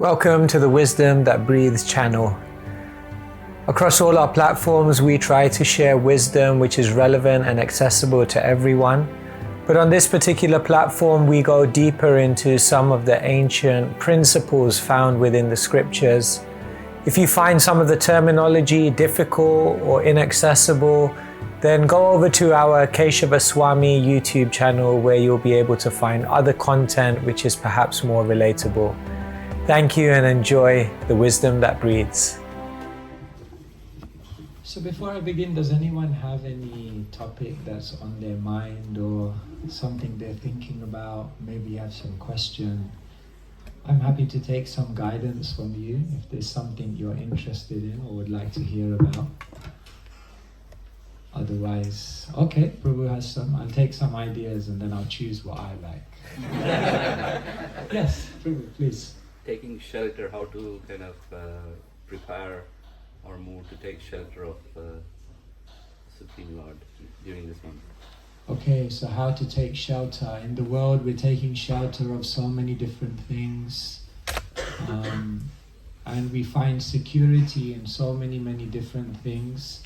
Welcome to the Wisdom That Breathes channel. Across all our platforms, we try to share wisdom which is relevant and accessible to everyone. But on this particular platform, we go deeper into some of the ancient principles found within the scriptures. If you find some of the terminology difficult or inaccessible, then go over to our Keshava Swami YouTube channel where you'll be able to find other content which is perhaps more relatable. Thank you and enjoy the wisdom that breathes. So before I begin, does anyone have any topic that's on their mind or something they're thinking about? Maybe you have some question. I'm happy to take some guidance from you if there's something you're interested in or would like to hear about. Otherwise, okay, Prabhu has some. I'll take some ideas and then I'll choose what I like. Yes, Prabhu, please. Taking shelter, how to kind of prepare or move to take shelter of Supreme Lord during this month. Okay, so how to take shelter. In the world, we're taking shelter of so many different things. And we find security in so many different things.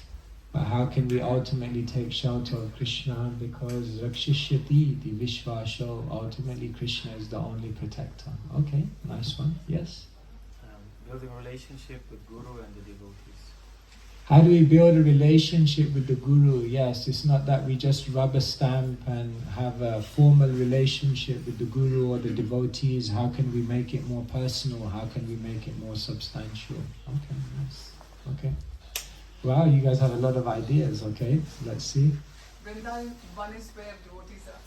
But how can we ultimately take shelter of Krishna? Because Rakshishyati iti Vishvasho, ultimately Krishna is the only protector. Okay, nice one. Yes? Building a relationship with Guru and the devotees. How do we build a relationship with the Guru? Yes, it's not that we just rubber stamp and have a formal relationship with the Guru or the devotees. How can we make it more personal? How can we make it more substantial? Okay, nice. Okay. Wow, you guys have a lot of ideas, okay? Let's see. Vrindavan is where devotees are.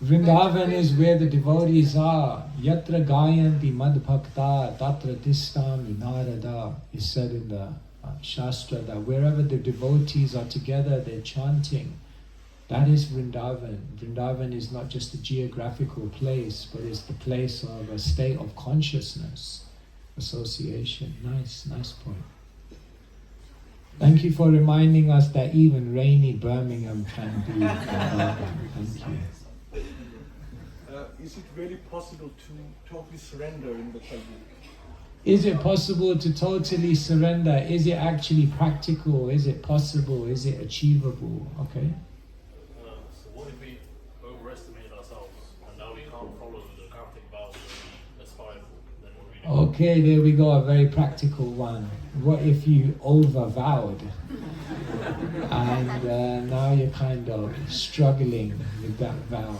Vrindavan is where the devotees are. Yatra gayanti madbhakta tatra tistam narada is said in the Shastra that wherever the devotees are together, they're chanting. That is Vrindavan. Vrindavan is not just a geographical place, but it's the place of a state of consciousness. Association. Nice point. Thank you for reminding us that even rainy Birmingham can be Vrindavan. Thank you. Is it really possible to totally surrender in the Kali? Is it possible to totally surrender? Is it actually practical? Is it possible? Is it achievable? Okay. So what if we overestimate ourselves and now we can't follow the Kartik vows that we aspire for? Then what do we do? Okay, there we go, a very practical one. What if you over-vowed? And now you're kind of struggling with that vow.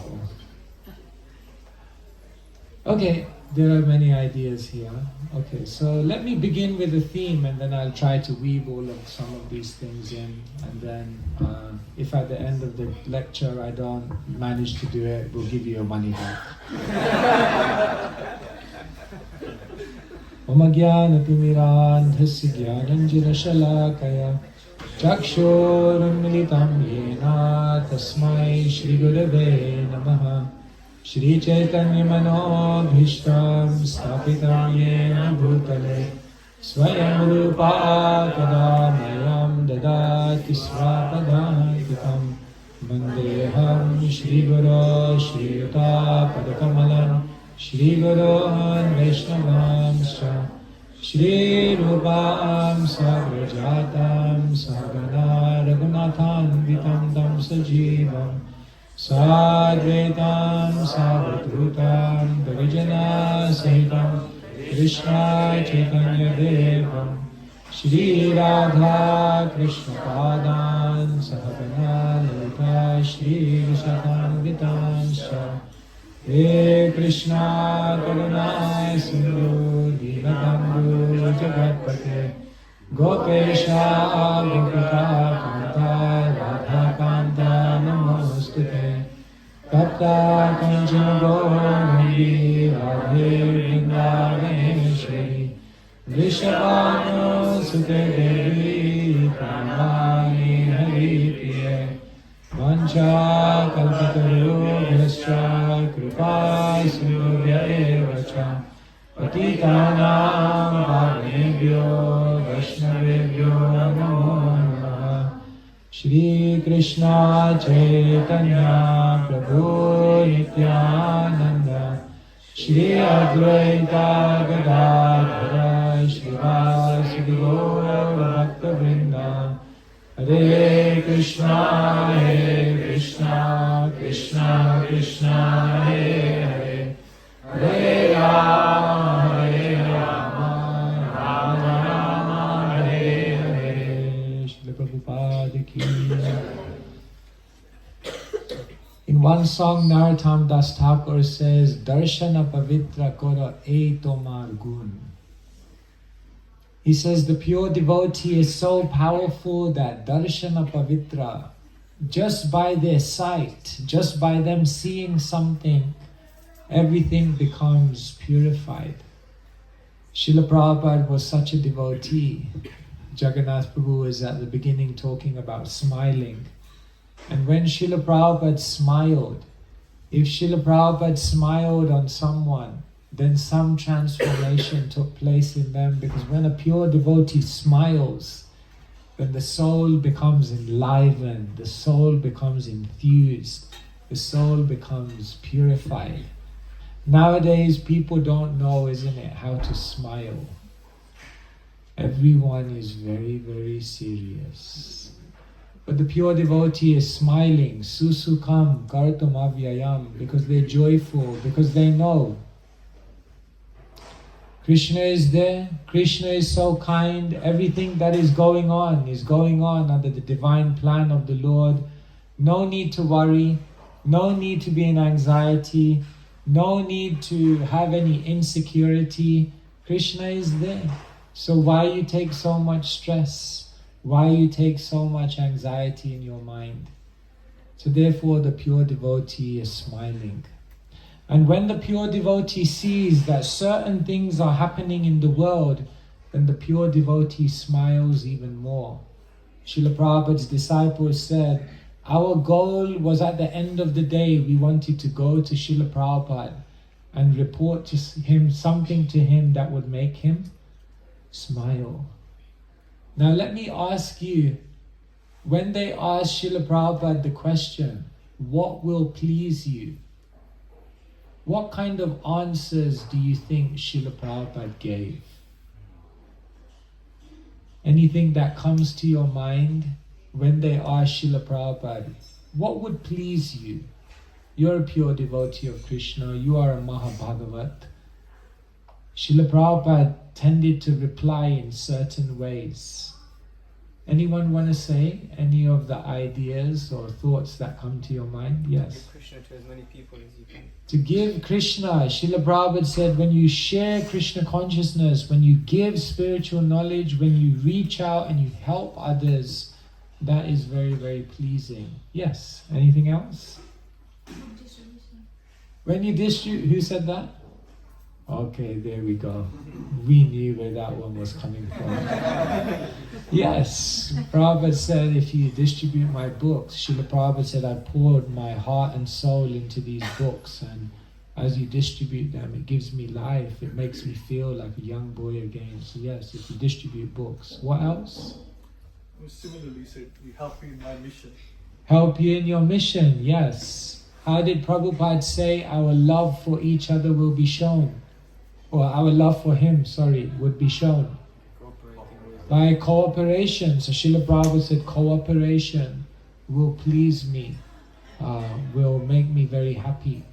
Okay, there are many ideas here. Okay, so let me begin with a theme and then I'll try to weave all of some of these things in. And then if at the end of the lecture I don't manage to do it, we'll give you your money back. Om Jnanatimirandhasya Jnananjana Shalakaya Chakshurunmilitam Yena Tasmai Shri Gurave Namaha Shri Chaitanya Manobhishtam Sthapitam Yena Bhutale Svayam Rupa Kadamayam Dadati Svapadantikam Vandeham Shri Guru Shri Yuta Padakamalam Shri Guru Vaishnavam Shri Rupam Sagrajatam Sagana Raghunatham Vitam Tam Sajivam Sadvetam Savadrutam Bharijana Sahitam Krishna Chaitanya Devam Shri Radha Krishna Padan Sahabana Lalita Shri Vishatam Vitam He Krishna Karuna Sindhu Dinabandhu Jagatpate Gopesha Gopika Kanta Radha Kanta Namostute Tapta Kanchana Gauri Radhe Vrindavaneshwari Vrishabhanu Sute Devi Pramani Hari Priye Vancha Kalpatarubhyascha Kripa Sindhubhya Evacha Patitanam Bhavnebhyo Vaishnavebhyo Namo Namaha Shri Krishna Chaitanya Prabhu Nityananda Shri Advaita Gadadhara Srivasadi Gaura Bhakta Vrinda Hare Krishna Krishna Krishna Hare Hare Hare Rama Rama Rama Hare Hare. Shri Prabhupada ki. In one song, Narottam Das Thakur says, Darshana Pavitra Kora E Tomar Gun. He says the pure devotee is so powerful that Darshana Pavitra, just by their sight, just by them seeing something, everything becomes purified. Srila Prabhupada was such a devotee. Jagannath Prabhu is at the beginning talking about smiling. And when Srila Prabhupada smiled, if Srila Prabhupada smiled on someone, then some transformation took place in them, because when a pure devotee smiles, then the soul becomes enlivened, the soul becomes enthused, the soul becomes purified. Nowadays people don't know, isn't it, how to smile. Everyone is very, very serious. But the pure devotee is smiling, susukam kartum avyayam, because they're joyful, because they know Krishna is there, Krishna is so kind, everything that is going on under the divine plan of the Lord. No need to worry, no need to be in anxiety, no need to have any insecurity. Krishna is there. So why you take so much stress? Why you take so much anxiety in your mind? So therefore the pure devotee is smiling. And when the pure devotee sees that certain things are happening in the world, then the pure devotee smiles even more. Srila Prabhupada's disciples said, our goal was at the end of the day, we wanted to go to Srila Prabhupada and report to him something to him that would make him smile. Now let me ask you, when they asked Srila Prabhupada the question, what will please you? What kind of answers do you think Srila Prabhupada gave? Anything that comes to your mind when they ask Srila Prabhupada, what would please you? You're a pure devotee of Krishna, you are a Mahabhagavat. Srila Prabhupada tended to reply in certain ways. Anyone want to say any of the ideas or thoughts that come to your mind? Yes. Give Krishna to as many people as you can. To give Krishna, Srila Prabhupada said, when you share Krishna consciousness, when you give spiritual knowledge, when you reach out and you help others, that is very, very pleasing. Yes. Anything else? When you distribute, who said that? Okay, there we go. We knew where that one was coming from. Yes, Prabhupada said, if you distribute my books, Srila Prabhupada said, I poured my heart and soul into these books, and as you distribute them, it gives me life. It makes me feel like a young boy again. So yes, if you distribute books. What else? Similarly said, you help me in my mission. Help you in your mission, yes. How did Prabhupada say our love for each other will be shown? Or our love for him, would be shown? By cooperation. So Srila Prabhupada said cooperation will please me, will make me very happy.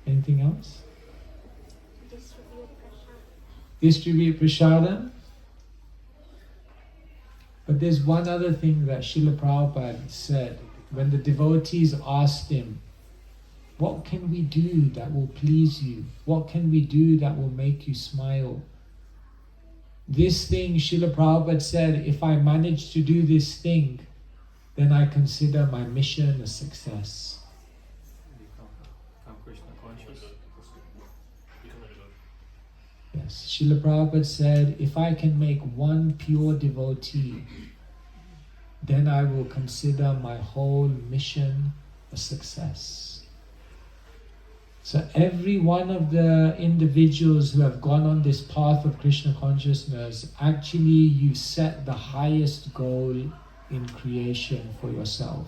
Anything else? Distribute prasadam. But there's one other thing that Srila Prabhupada said when the devotees asked him, what can we do that will please you? What can we do that will make you smile? This thing, Srila Prabhupada said, if I manage to do this thing, then I consider my mission a success. Become Krishna conscious. Yes, Srila Prabhupada said, if I can make one pure devotee, then I will consider my whole mission a success. So every one of the individuals who have gone on this path of Krishna consciousness, actually you set the highest goal in creation for yourself.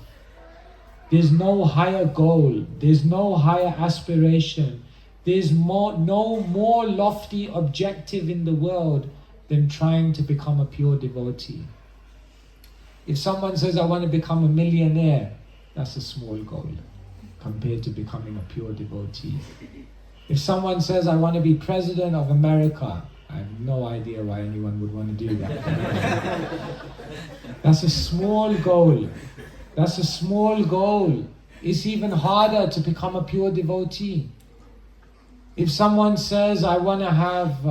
There's no higher goal, there's no higher aspiration There's no more lofty objective in the world than trying to become a pure devotee. If someone says, I want to become a millionaire, that's a small goal compared to becoming a pure devotee. If someone says, I want to be president of America, I have no idea why anyone would want to do that. That's a small goal. That's a small goal. It's even harder to become a pure devotee. If someone says, I want to have,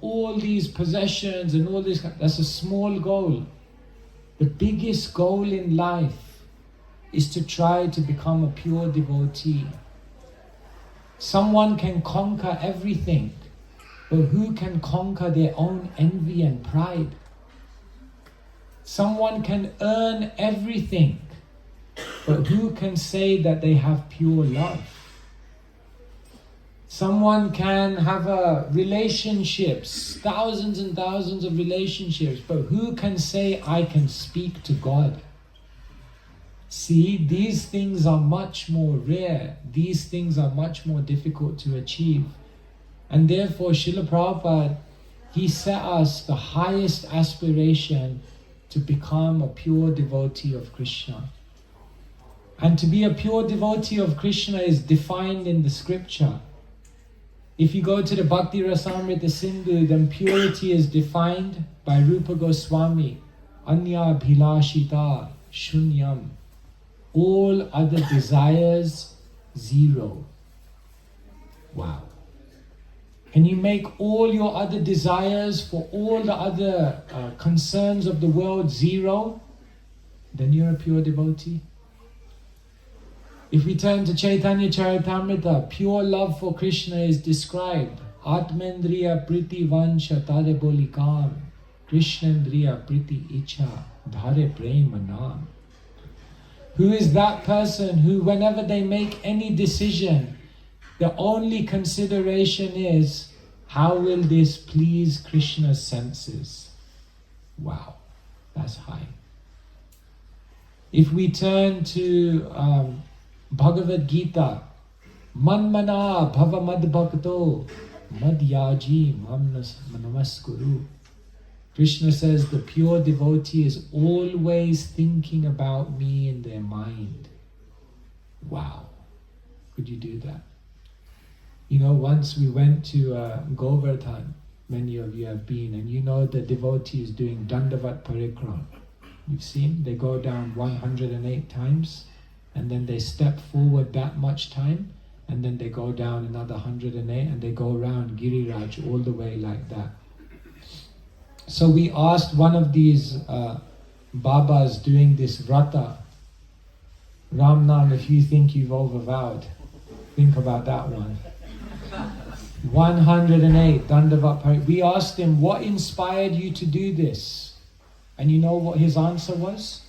all these possessions and all this, that's a small goal. The biggest goal in life is to try to become a pure devotee. Someone can conquer everything, but who can conquer their own envy and pride? Someone can earn everything, but who can say that they have pure love? Someone can have relationships, thousands and thousands of relationships, but who can say, I can speak to God? See, these things are much more rare. These things are much more difficult to achieve. And therefore, Srila Prabhupada, he set us the highest aspiration to become a pure devotee of Krishna. And to be a pure devotee of Krishna is defined in the scripture. If you go to the Bhakti Rasamrita Sindhu, then purity is defined by Rupa Goswami. Anya bhilashita shunyam. All other desires, zero. Wow. Can you make all your other desires for all the other concerns of the world zero? Then you're a pure devotee. If we turn to Chaitanya Charitamrita, pure love for Krishna is described. Atmendriya priti vansha tare bolikam, Krishnendriya priti icha dhare prema nam. Who is that person who, whenever they make any decision, the only consideration is, how will this please Krishna's senses? Wow, that's high. If we turn to Bhagavad Gita, Manmana bhava mad bhakto madhyaji mamnas manamaskuru. Krishna says the pure devotee is always thinking about me in their mind. Wow, could you do that? Once we went to Govardhan, many of you have been, and the devotees doing Dandavat Parikram. You've seen, they go down 108 times, and then they step forward that much time, and then they go down another 108, and they go around Giriraj all the way like that. So we asked one of these Babas doing this vrata, Ramnam, if you think you've overvowed, think about that one. 108 Dandavat Parikram. We asked him, what inspired you to do this? And you know what his answer was?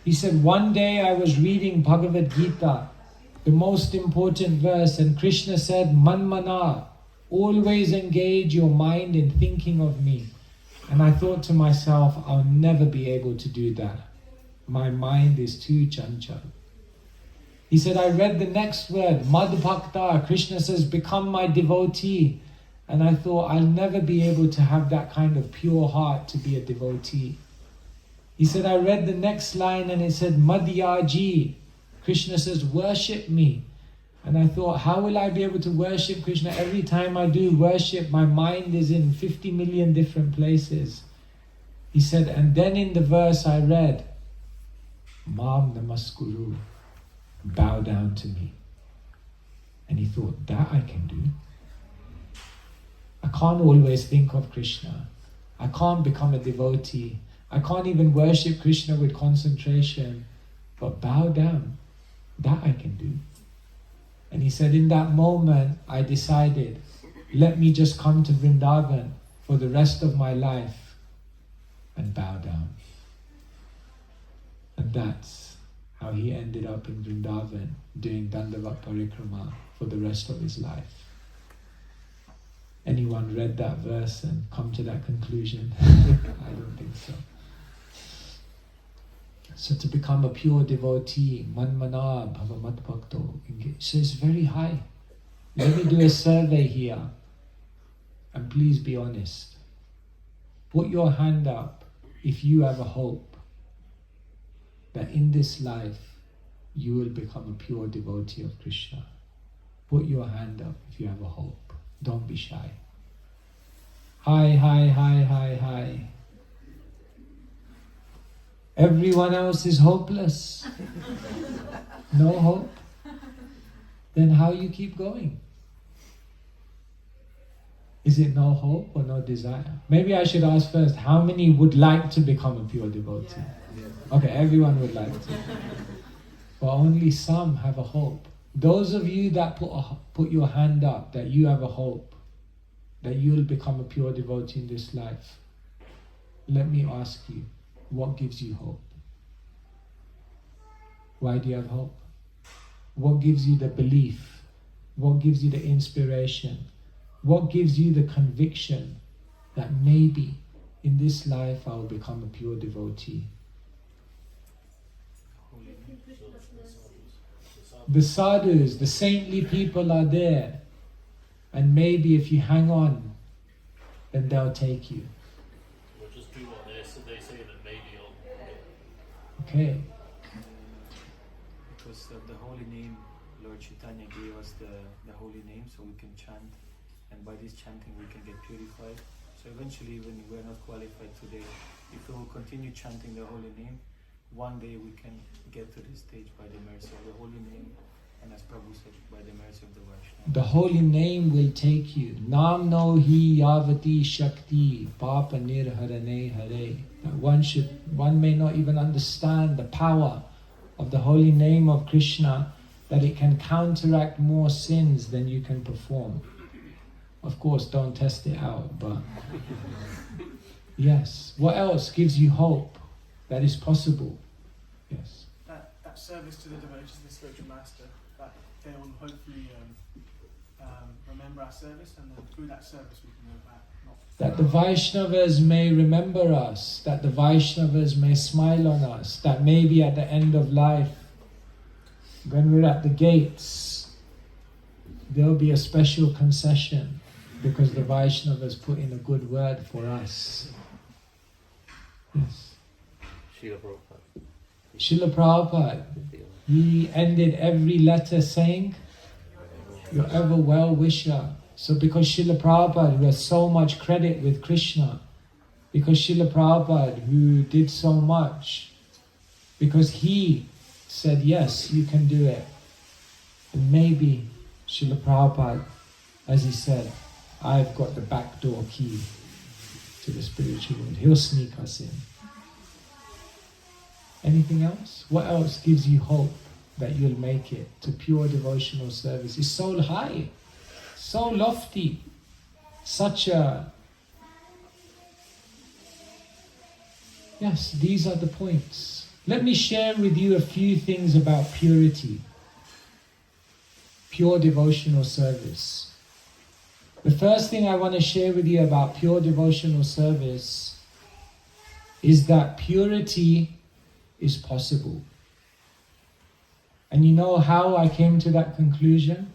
He said, one day I was reading Bhagavad Gita, the most important verse, and Krishna said, Manmana, always engage your mind in thinking of me. And I thought to myself, I'll never be able to do that. My mind is too chanchal. He said, I read the next word, Madhbhakta. Krishna says, become my devotee. And I thought, I'll never be able to have that kind of pure heart to be a devotee. He said, I read the next line and it said, Madhyaji. Krishna says, worship me. And I thought, how will I be able to worship Krishna? Every time I do worship, my mind is in 50 million different places. He said, and then in the verse I read, Mam Namaskuru, bow down to me. And he thought, that I can do. I can't always think of Krishna. I can't become a devotee. I can't even worship Krishna with concentration. But bow down, that I can do. And he said, in that moment, I decided, let me just come to Vrindavan for the rest of my life and bow down. And that's how he ended up in Vrindavan doing Dandavat Parikrama for the rest of his life. Anyone read that verse and come to that conclusion? I don't think so. So to become a pure devotee, manmana bhava madbhakto, so it's very high. Let me do a survey here, and please be honest. Put your hand up if you have a hope that in this life you will become a pure devotee of Krishna. Put your hand up if you have a hope. Don't be shy. Hi. Everyone else is hopeless. No hope. Then how you keep going? Is it no hope or no desire? Maybe I should ask first, how many would like to become a pure devotee? Okay, everyone would like to. But only some have a hope. Those of you that put your hand up, that you have a hope, that you'll become a pure devotee in this life, let me ask you, what gives you hope? Why do you have hope? What gives you the belief? What gives you the inspiration? What gives you the conviction that maybe in this life I will become a pure devotee? The sadhus, the saintly people are there, and maybe if you hang on, then they'll take you. We'll just do what they say that maybe you'll get. Okay. Because of the holy name, Lord Chaitanya gave us the holy name so we can chant, and by this chanting we can get purified. So eventually, when we're not qualified today, if we will continue chanting the holy name, one day we can get to this stage by the mercy of the holy name, and as Prabhu said, by the mercy of the Vaishnava. The holy name will take you. Nam no hi yavati shakti papa nirharane hare. One may not even understand the power of the holy name of Krishna, that it can counteract more sins than you can perform. Of course, don't test it out, but yes. What else gives you hope that is possible? Yes. That service to the devotees of the spiritual master, that they will hopefully remember our service, and then through that service we can go back. That the Vaishnavas may remember us, that the Vaishnavas may smile on us, that maybe at the end of life, when we're at the gates, there'll be a special concession because the Vaishnavas put in a good word for us. Yes. Srila Prabhupada. Srila Prabhupada, he ended every letter saying, "Your ever well-wisher." So because Srila Prabhupada, who has so much credit with Krishna, because Srila Prabhupada, who did so much, because he said, yes, you can do it. And maybe Srila Prabhupada, as he said, I've got the back door key to the spiritual world. He'll sneak us in. Anything else? What else gives you hope that you'll make it to pure devotional service? It's so high, so lofty, such a... Yes, these are the points. Let me share with you a few things about purity, pure devotional service. The first thing I want to share with you about pure devotional service is that purity is possible. And you know how I came to that conclusion?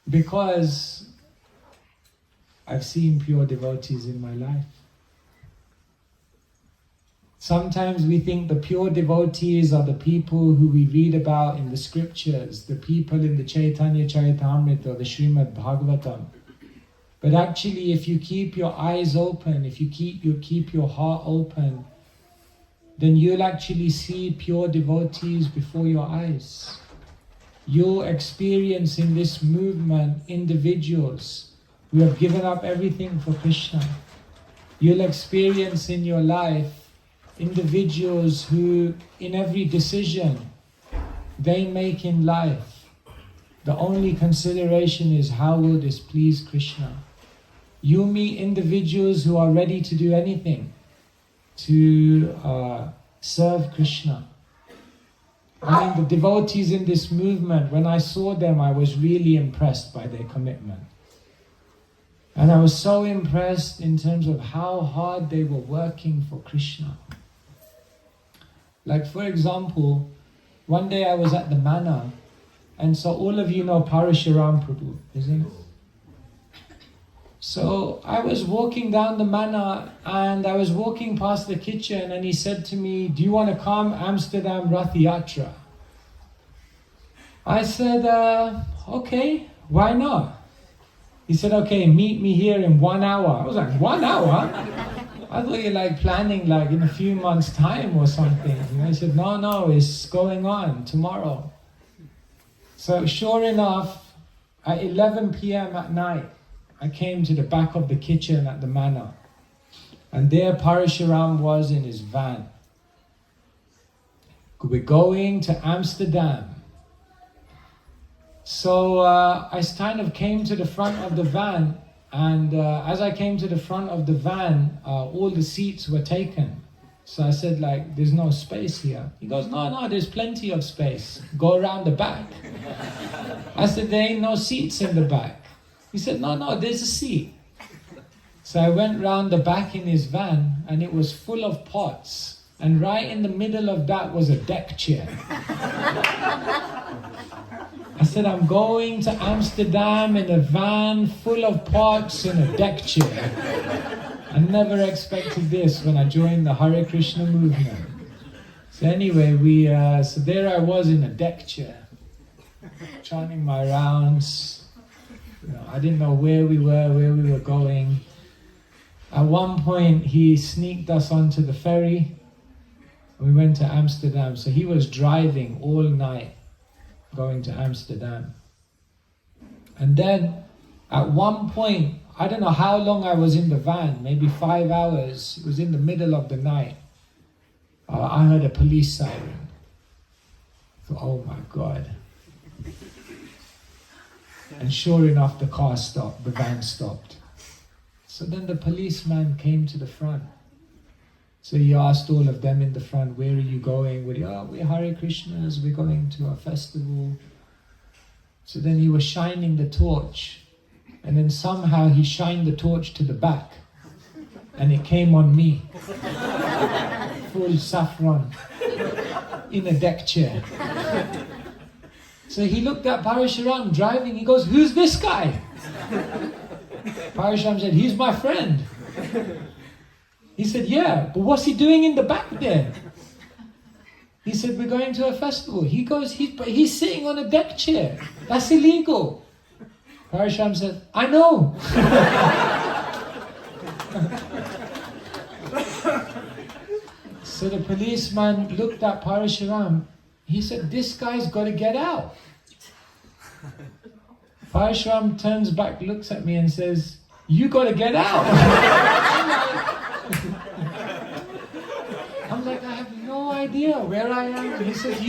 Because I've seen pure devotees in my life. Sometimes we think the pure devotees are the people who we read about in the scriptures, the people in the Chaitanya Charitamrita or the Srimad Bhagavatam. But actually, if you keep your eyes open, if you keep your heart open, then you'll actually see pure devotees before your eyes. You'll experience in this movement individuals who have given up everything for Krishna. You'll experience in your life individuals who, in every decision they make in life, the only consideration is how will this please Krishna. You meet individuals who are ready to do anything to serve Krishna. I mean, the devotees in this movement, when I saw them, I was really impressed by their commitment. And I was so impressed in terms of how hard they were working for Krishna. Like, for example, one day I was at the manor, And so all of you know Parashuram Prabhu, isn't it? So I was walking down the manor and I was walking past the kitchen and he said to me, do you want to come Amsterdam Rath Yatra? I said, okay, why not? He said, okay, meet me here in 1 hour. I was like, 1 hour? I thought you're like planning like in a few months' time or something. And I said, no, it's going on tomorrow. So sure enough, at 11 p.m. at night, I came to the back of the kitchen at the manor. And there Parashuram was in his van. We're going to Amsterdam. So I kind of came to the front of the van, and as I came to the front of the van, all the seats were taken. So I said, like, there's no space here. He goes, no, there's plenty of space. Go around the back. I said, there ain't no seats in the back. He said, no, there's a seat. So I went round the back in his van, and it was full of pots. And right in the middle of that was a deck chair. I said, I'm going to Amsterdam in a van full of pots and a deck chair. I never expected this when I joined the Hare Krishna movement. So anyway, so there I was in a deck chair, chanting my rounds. I didn't know where we were going. At one point, he sneaked us onto the ferry. We went to Amsterdam. So he was driving all night, going to Amsterdam. And then at one point, I don't know how long I was in the van, maybe 5 hours. It was in the middle of the night. I heard a police siren. I thought, oh my God. And sure enough, the car stopped, the van stopped. So then the policeman came to the front. So he asked all of them in the front, where are you going? We're Hare Krishnas, we're going to a festival. So then he was shining the torch. And then somehow he shined the torch to the back. And it came on me. Full saffron. In a deck chair. So he looked at Parashuram driving. He goes, who's this guy? Parashuram said, he's my friend. He said, yeah, but what's he doing in the back there? He said, we're going to a festival. He goes, he's sitting on a deck chair. That's illegal. Parashuram said, I know. So the policeman looked at Parashuram. He said, this guy's got to get out. Parashuram turns back, looks at me and says, you got to get out. I'm like, I have no idea where I am. He says,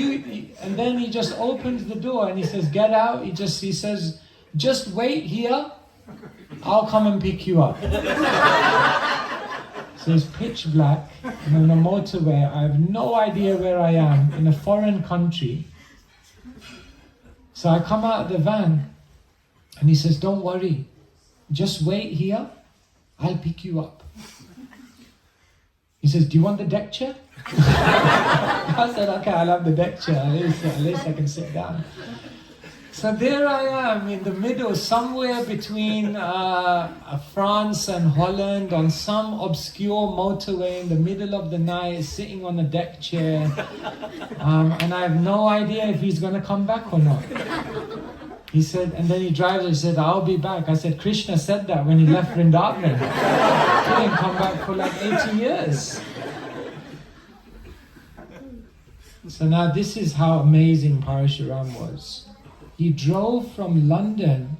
and then he just opens the door and he says, get out. He says, just wait here. I'll come and pick you up. So it's pitch black. I'm on a motorway. I have no idea where I am in a foreign country. So I come out of the van and he says, don't worry. Just wait here. I'll pick you up. He says, do you want the deck chair? I said, okay, I'll have the deck chair. At least I can sit down. So there I am in the middle, somewhere between France and Holland, on some obscure motorway in the middle of the night, sitting on a deck chair. And I have no idea if he's going to come back or not. He said, and then he drives, he said, I'll be back. I said, Krishna said that when he left Vrindavan. He didn't come back for like 80 years. So now this is how amazing Parashuram was. He drove from London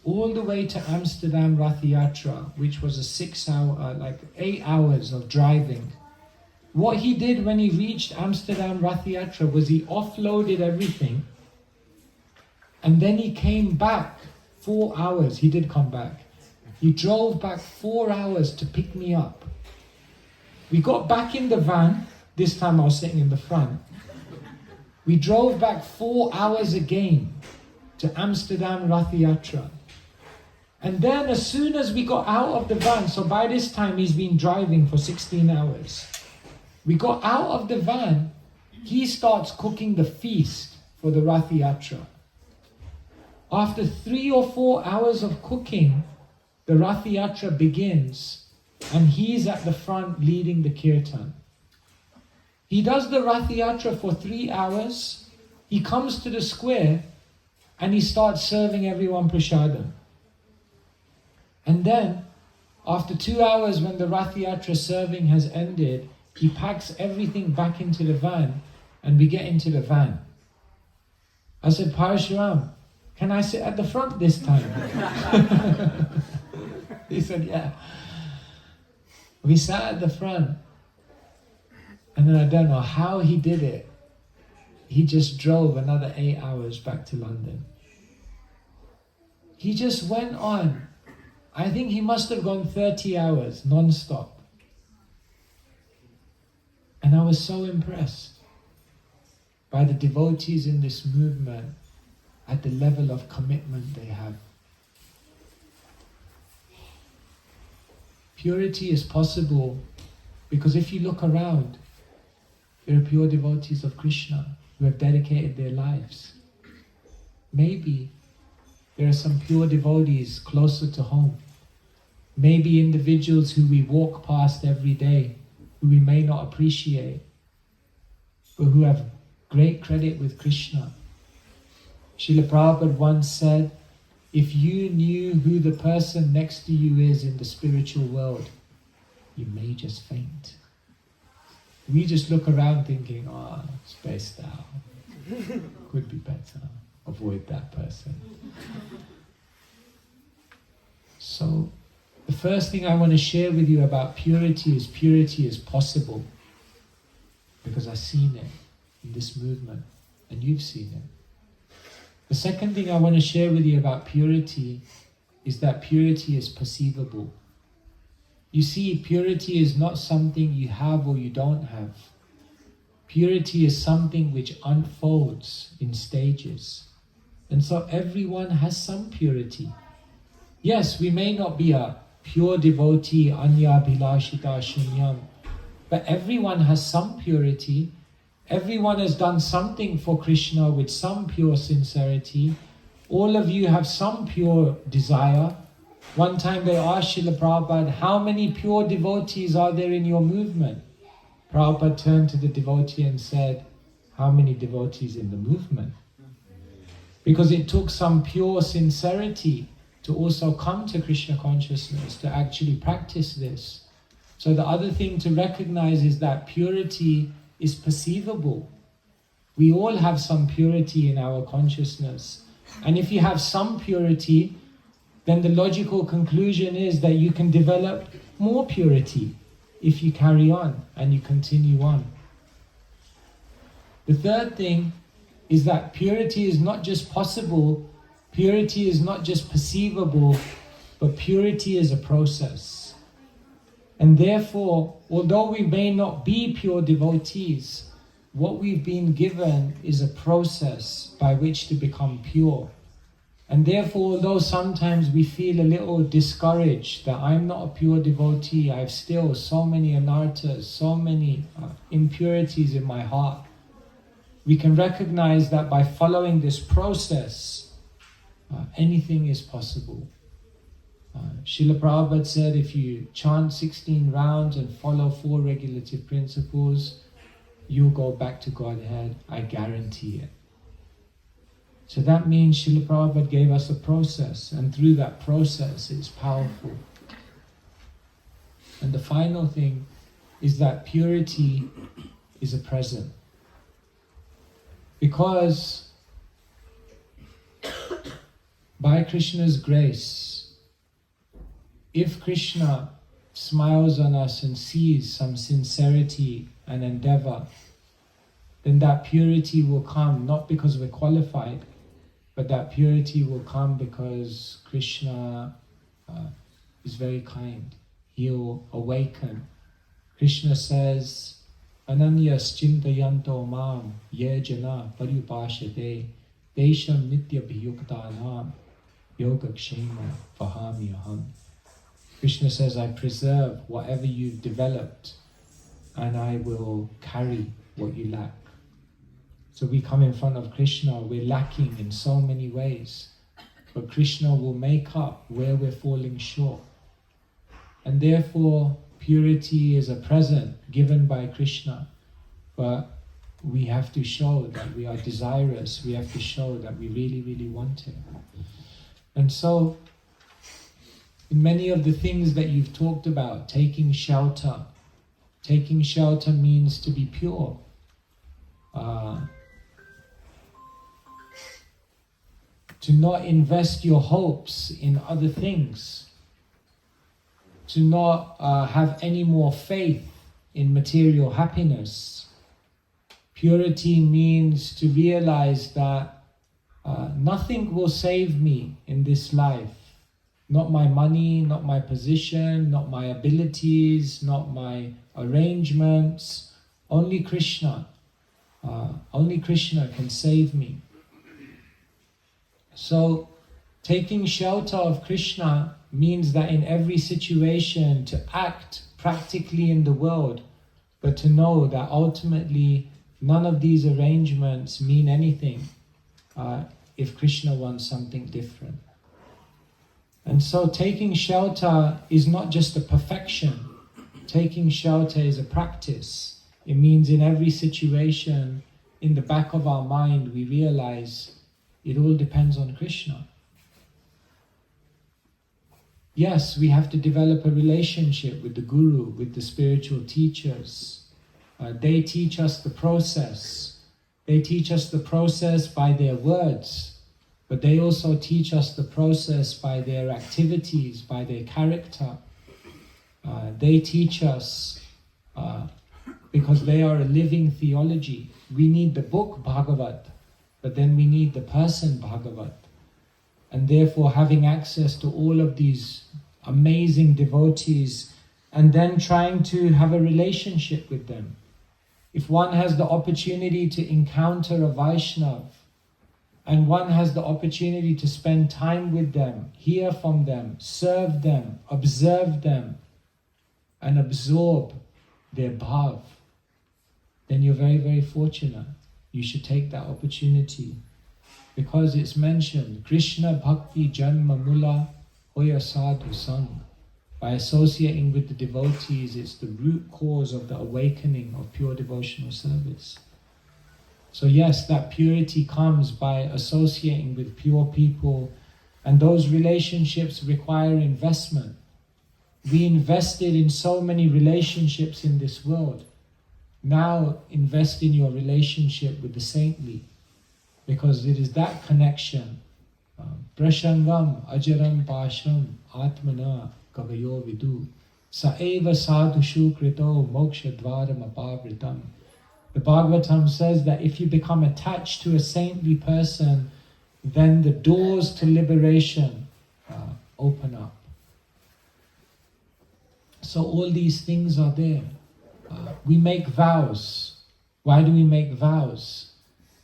all the way to Amsterdam Rath Yatra, which was a 8 hours of driving. What he did when he reached Amsterdam Rath Yatra was he offloaded everything, and then he came back 4 hours. He did come back. He drove back 4 hours to pick me up. We got back in the van. This time I was sitting in the front. We drove back 4 hours again to Amsterdam Rath Yatra. And then as soon as we got out of the van, so by this time he's been driving for 16 hours. We got out of the van, he starts cooking the feast for the Rath Yatra. After 3 or 4 hours of cooking, the Rath Yatra begins and he's at the front leading the kirtan. He does the Rath Yatra for 3 hours, he comes to the square and he starts serving everyone prasadam. And then, after 2 hours when the Rath Yatra serving has ended, he packs everything back into the van and we get into the van. I said, Parashuram, can I sit at the front this time? He said, yeah. We sat at the front, and then I don't know how he did it. He just drove another 8 hours back to London. He just went on. I think he must have gone 30 hours non-stop. And I was so impressed by the devotees in this movement at the level of commitment they have. Purity is possible because if you look around, there are pure devotees of Krishna who have dedicated their lives. Maybe there are some pure devotees closer to home. Maybe individuals who we walk past every day, who we may not appreciate, but who have great credit with Krishna. Srila Prabhupada once said, if you knew who the person next to you is in the spiritual world, you may just faint. We just look around thinking, spaced out. Could be better. Avoid that person. So, the first thing I want to share with you about purity is possible. Because I've seen it in this movement, and you've seen it. The second thing I want to share with you about purity is that purity is perceivable. You see, purity is not something you have or you don't have. Purity is something which unfolds in stages. And so everyone has some purity. Yes, we may not be a pure devotee, anya bhilashita shunyam, but everyone has some purity. Everyone has done something for Krishna with some pure sincerity. All of you have some pure desire. One time they asked Srila Prabhupada, how many pure devotees are there in your movement? Prabhupada turned to the devotee and said, how many devotees in the movement? Because it took some pure sincerity to also come to Krishna consciousness, to actually practice this. So the other thing to recognize is that purity is perceivable. We all have some purity in our consciousness. And if you have some purity, then the logical conclusion is that you can develop more purity if you carry on and you continue on. The third thing is that purity is not just possible, purity is not just perceivable, but purity is a process. And therefore, although we may not be pure devotees, what we've been given is a process by which to become pure. And therefore, although sometimes we feel a little discouraged that I'm not a pure devotee, I have still so many anarthas, so many impurities in my heart, we can recognize that by following this process, anything is possible. Srila Prabhupada said if you chant 16 rounds and follow 4 regulative principles, you'll go back to Godhead, I guarantee it. So that means Srila Prabhupada gave us a process, and through that process it's powerful. And the final thing is that purity is a present. Because by Krishna's grace, if Krishna smiles on us and sees some sincerity and endeavor, then that purity will come not because we're qualified, but that purity will come because Krishna is very kind. He'll awaken. Krishna says, Ananyas chintayanto mam ye jana paripashate desham nitya bhiyuktanam yoga kshema vahamyaham. Krishna says, I preserve whatever you've developed and I will carry what you lack. So we come in front of Krishna, we're lacking in so many ways. but Krishna will make up where we're falling short. And therefore, purity is a present given by Krishna, but we have to show that we are desirous, we have to show that we really, really want it. And so, in many of the things that you've talked about, taking shelter means to be pure. To not invest your hopes in other things. To not have any more faith in material happiness. Purity means to realize that nothing will save me in this life. Not my money, not my position, not my abilities, not my arrangements. Only Krishna. Only Krishna can save me. So, taking shelter of Krishna means that in every situation to act practically in the world, but to know that ultimately none of these arrangements mean anything if Krishna wants something different. And so taking shelter is not just a perfection. Taking shelter is a practice. It means in every situation, in the back of our mind, we realize it all depends on Krishna. Yes, we have to develop a relationship with the Guru, with the spiritual teachers. They teach us the process. They teach us the process by their words, but they also teach us the process by their activities, by their character. They teach us because they are a living theology. We need the book Bhagavat, but then we need the person Bhagavat. And therefore having access to all of these amazing devotees and then trying to have a relationship with them. If one has the opportunity to encounter a Vaishnav and one has the opportunity to spend time with them, hear from them, serve them, observe them and absorb their bhav, then you're very, very fortunate. You should take that opportunity. Because it's mentioned, Krishna Bhakti Janma Mula Hoya Sadhu Sang. By associating with the devotees, it's the root cause of the awakening of pure devotional service. So yes, that purity comes by associating with pure people, and those relationships require investment. We invested in so many relationships in this world. Now invest in your relationship with the saintly, because it is that connection. Prashangam ajaram pasham atmana kavayo vidu saeva sadhushu krito moksha dvaram apavritam. The Bhagavatam says that if you become attached to a saintly person, then the doors to liberation open up. So all these things are there. We make vows. Why do we make vows?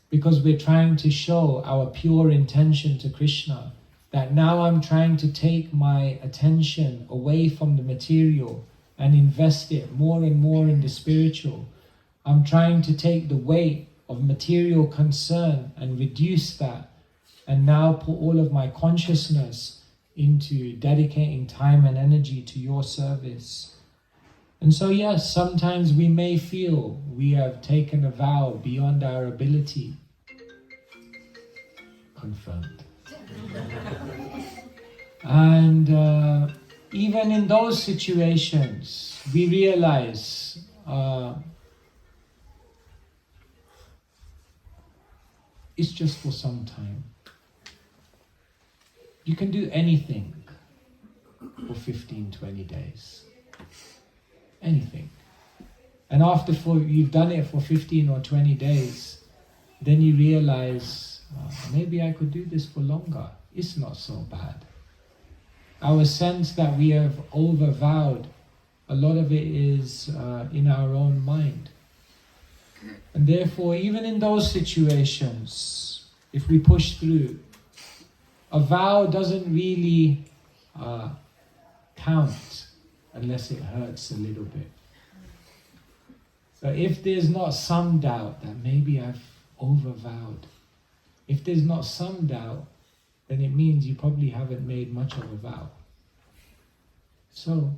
Because we're trying to show our pure intention to Krishna, that now I'm trying to take my attention away from the material and invest it more and more in the spiritual. I'm trying to take the weight of material concern and reduce that, and now put all of my consciousness into dedicating time and energy to your service. And so yes, sometimes we may feel we have taken a vow beyond our ability. Confirmed. And even in those situations, we realize it's just for some time. You can do anything for 15, 20 days. Anything. And after you've done it for 15 or 20 days, then you realize, maybe I could do this for longer. It's not so bad. Our sense that we have over-vowed, a lot of it is in our own mind. And therefore, even in those situations, if we push through, a vow doesn't really count unless it hurts a little bit. So if there's not some doubt that maybe I've over-vowed, if there's not some doubt, then it means you probably haven't made much of a vow. So,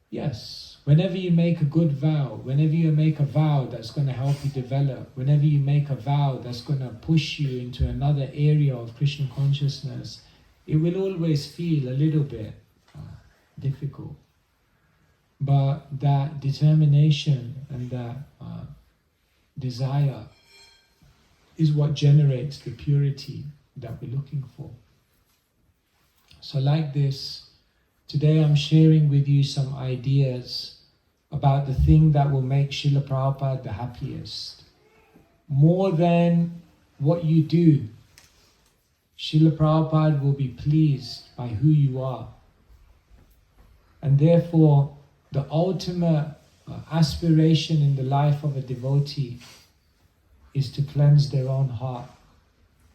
yes, whenever you make a good vow, whenever you make a vow that's going to help you develop, whenever you make a vow that's going to push you into another area of Krishna consciousness, it will always feel a little bit difficult. But that determination and that desire is what generates the purity that we're looking for. So like this, today I'm sharing with you some ideas about the thing that will make Srila Prabhupada the happiest. More than what you do, Srila Prabhupada will be pleased by who you are. And therefore, the ultimate aspiration in the life of a devotee is to cleanse their own heart.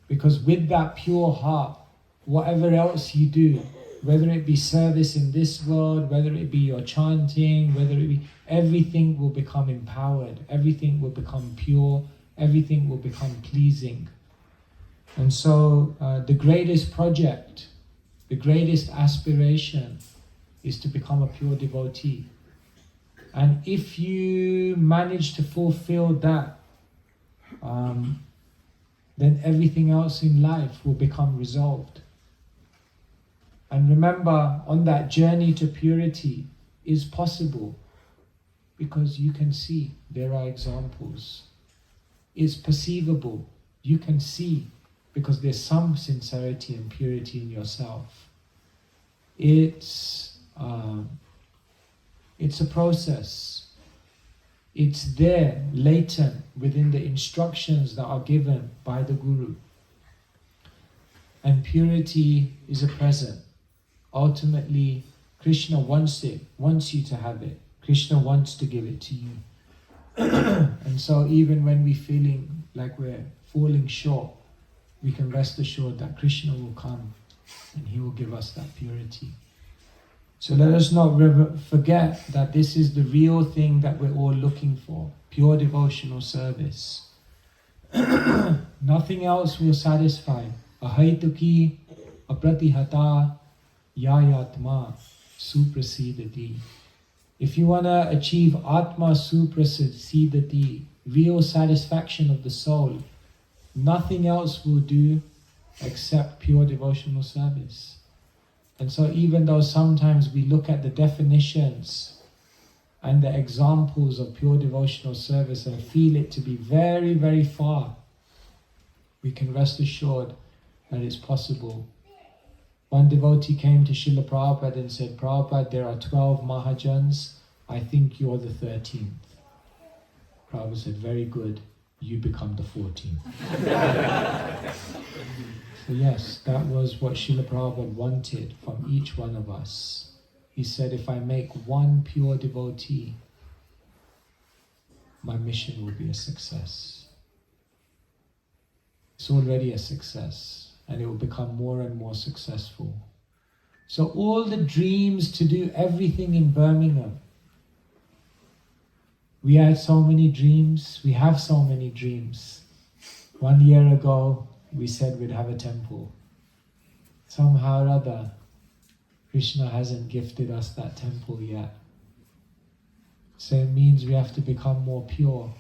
Because with that pure heart, whatever else you do, whether it be service in this world, whether it be your chanting, whether it be, everything will become empowered, everything will become pure, everything will become pleasing. And so the greatest project, the greatest aspiration is to become a pure devotee. And if you manage to fulfill that, then everything else in life will become resolved. And remember, on that journey to purity is possible because you can see there are examples. It's perceivable. You can see because there's some sincerity and purity in yourself. It's a process. It's there, latent, within the instructions that are given by the Guru. And purity is a present. Ultimately, Krishna wants it, wants you to have it. Krishna wants to give it to you. And so even when we're feeling like we're falling short, we can rest assured that Krishna will come and He will give us that purity. So let us not forget that this is the real thing that we're all looking for, pure devotional service. Nothing else will satisfy. Ahaituki apratihata yayatma suprasidati. If you want to achieve atma suprasidati, real satisfaction of the soul, nothing else will do except pure devotional service. And so even though sometimes we look at the definitions and the examples of pure devotional service and feel it to be very, very far, we can rest assured that it's possible. One devotee came to Srila Prabhupada and said, Prabhupada, there are 12 Mahajans, I think you're the 13th. Prabhupada said, very good, you become the 14th. So yes, that was what Srila Prabhupada wanted from each one of us. He said, if I make one pure devotee, my mission will be a success. It's already a success. And it will become more and more successful. So all the dreams to do everything in Birmingham. We had so many dreams. We have so many dreams. 1 year ago, we said we'd have a temple. Somehow or other, Krishna hasn't gifted us that temple yet. So it means we have to become more pure.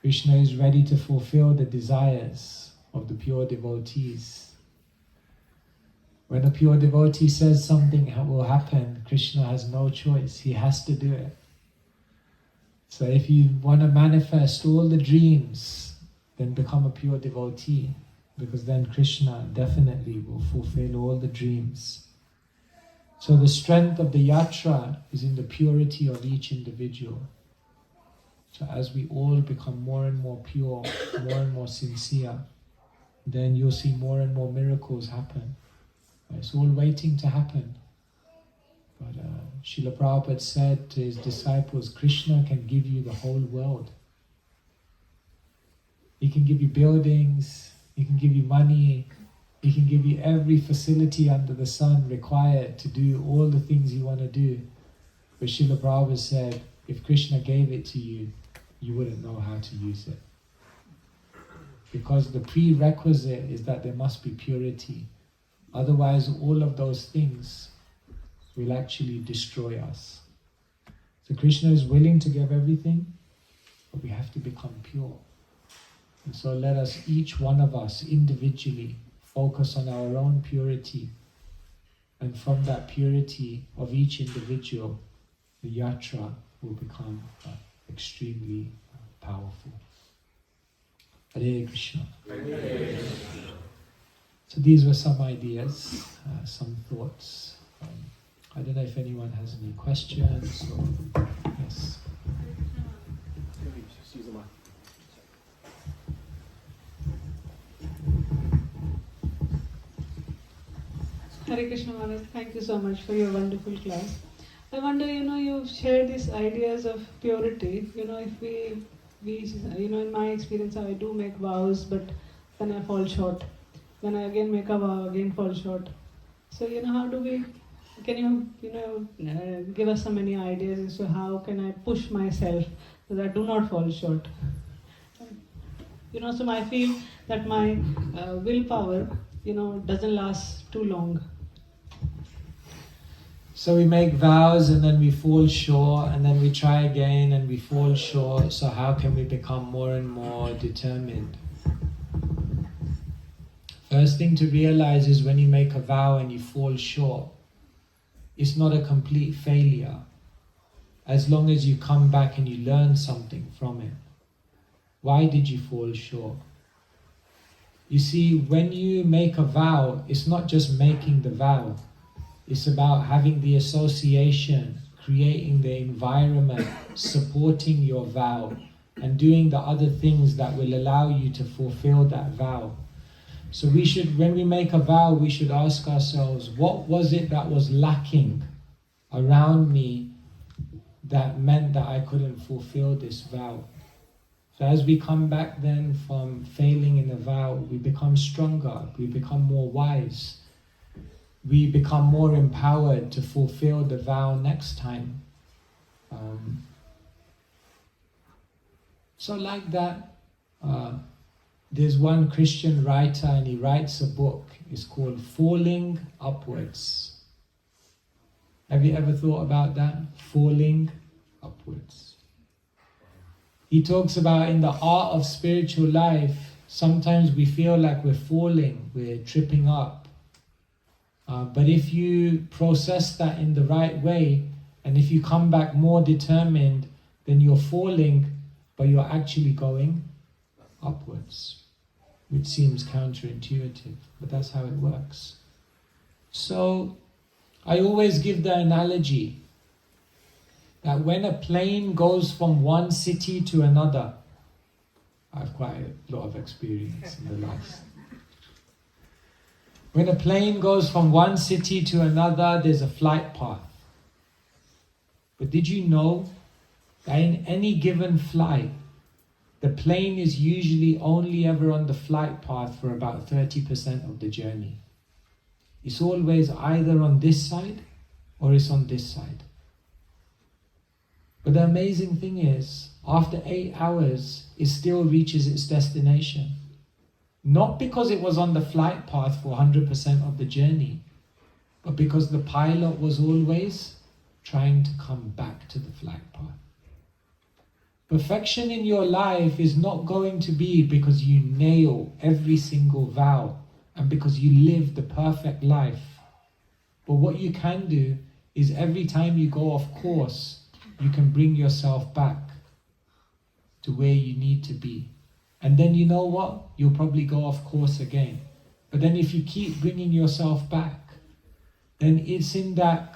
Krishna is ready to fulfill the desires of the pure devotees. When a pure devotee says something will happen, Krishna has no choice. He has to do it. So if you want to manifest all the dreams, then become a pure devotee, because then Krishna definitely will fulfill all the dreams. So the strength of the yatra is in the purity of each individual. So as we all become more and more pure, more and more sincere, then you'll see more and more miracles happen. It's all waiting to happen. But Srila Prabhupada said to his disciples, Krishna can give you the whole world. He can give you buildings, He can give you money, He can give you every facility under the sun required to do all the things you want to do. But Srila Prabhupada said, if Krishna gave it to you, you wouldn't know how to use it. because the prerequisite is that there must be purity. Otherwise, all of those things will actually destroy us. So Krishna is willing to give everything, but we have to become pure. And so let us, each one of us individually, focus on our own purity. And from that purity of each individual, the yatra will become extremely powerful. Hare Krishna. So these were some ideas, some thoughts. I don't know if anyone has any questions or yes. Hare Krishna Maharaj, thank you so much for your wonderful class. I wonder, you've shared these ideas of purity. If we in my experience, I do make vows, but then I fall short. When I again make a vow, again fall short. So, how do we, can you, give us some many ideas as to how can I push myself so that I do not fall short? So I feel that my willpower, doesn't last too long. So we make vows and then we fall short, and then we try again and we fall short. So how can we become more and more determined? First thing to realize is when you make a vow and you fall short, it's not a complete failure, as long as you come back and you learn something from it. Why did you fall short? You see, when you make a vow, it's not just making the vow. It's about having the association, creating the environment, supporting your vow, and doing the other things that will allow you to fulfill that vow. So we should, when we make a vow, we should ask ourselves, what was it that was lacking around me that meant that I couldn't fulfill this vow? So as we come back then from failing in a vow, we become stronger, we become more wise, we become more empowered to fulfill the vow next time. So like that, there's one Christian writer and he writes a book. It's called Falling Upwards. Have you ever thought about that? Falling upwards. He talks about in the art of spiritual life, sometimes we feel like we're falling, we're tripping up. But if you process that in the right way, and if you come back more determined, then you're falling, but you're actually going upwards, which seems counterintuitive, but that's how it works. So I always give the analogy that when a plane goes from one city to another, I have quite a lot of experience in the last. When a plane goes from one city to another, there's a flight path. But did you know that in any given flight, the plane is usually only ever on the flight path for about 30% of the journey? It's always either on this side or it's on this side. But the amazing thing is, after 8 hours, it still reaches its destination. Not because it was on the flight path for 100% of the journey, but because the pilot was always trying to come back to the flight path. Perfection in your life is not going to be because you nail every single vow and because you live the perfect life. But what you can do is every time you go off course, you can bring yourself back to where you need to be. And then you know what? You'll probably go off course again. But then if you keep bringing yourself back, then it's in that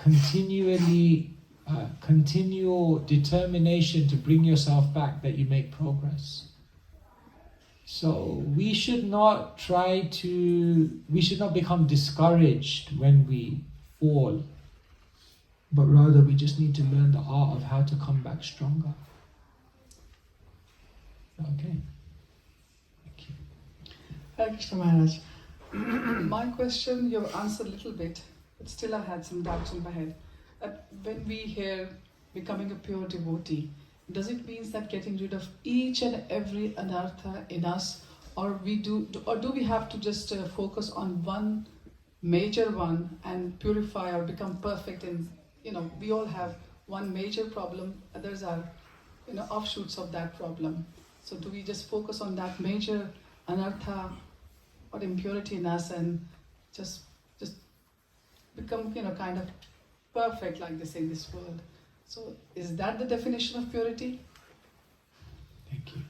continual determination to bring yourself back that you make progress. So we should not become discouraged when we fall, but rather we just need to learn the art of how to come back stronger. Okay. Thank you. Hare Krishna Maharaj. My question you've answered a little bit, but still I had some doubts in my head. That when we hear becoming a pure devotee, does it mean that getting rid of each and every anartha in us, or do we have to just focus on one major one and purify or become perfect in, we all have one major problem, others are, offshoots of that problem. So do we just focus on that major anartha or impurity in us and just become, kind of perfect, like they say in this world? So is that the definition of purity? Thank you.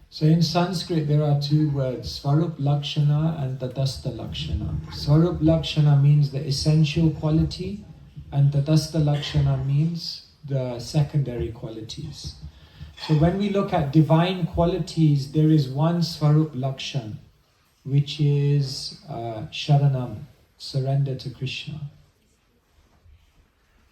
So in Sanskrit there are two words, Swarup Lakshana and Tatastha Lakshana. Swarup Lakshana means the essential quality, and Tatastha Lakshana means the secondary qualities. So when we look at divine qualities, there is one Swarup Lakshan, which is Sharanam, surrender to Krishna.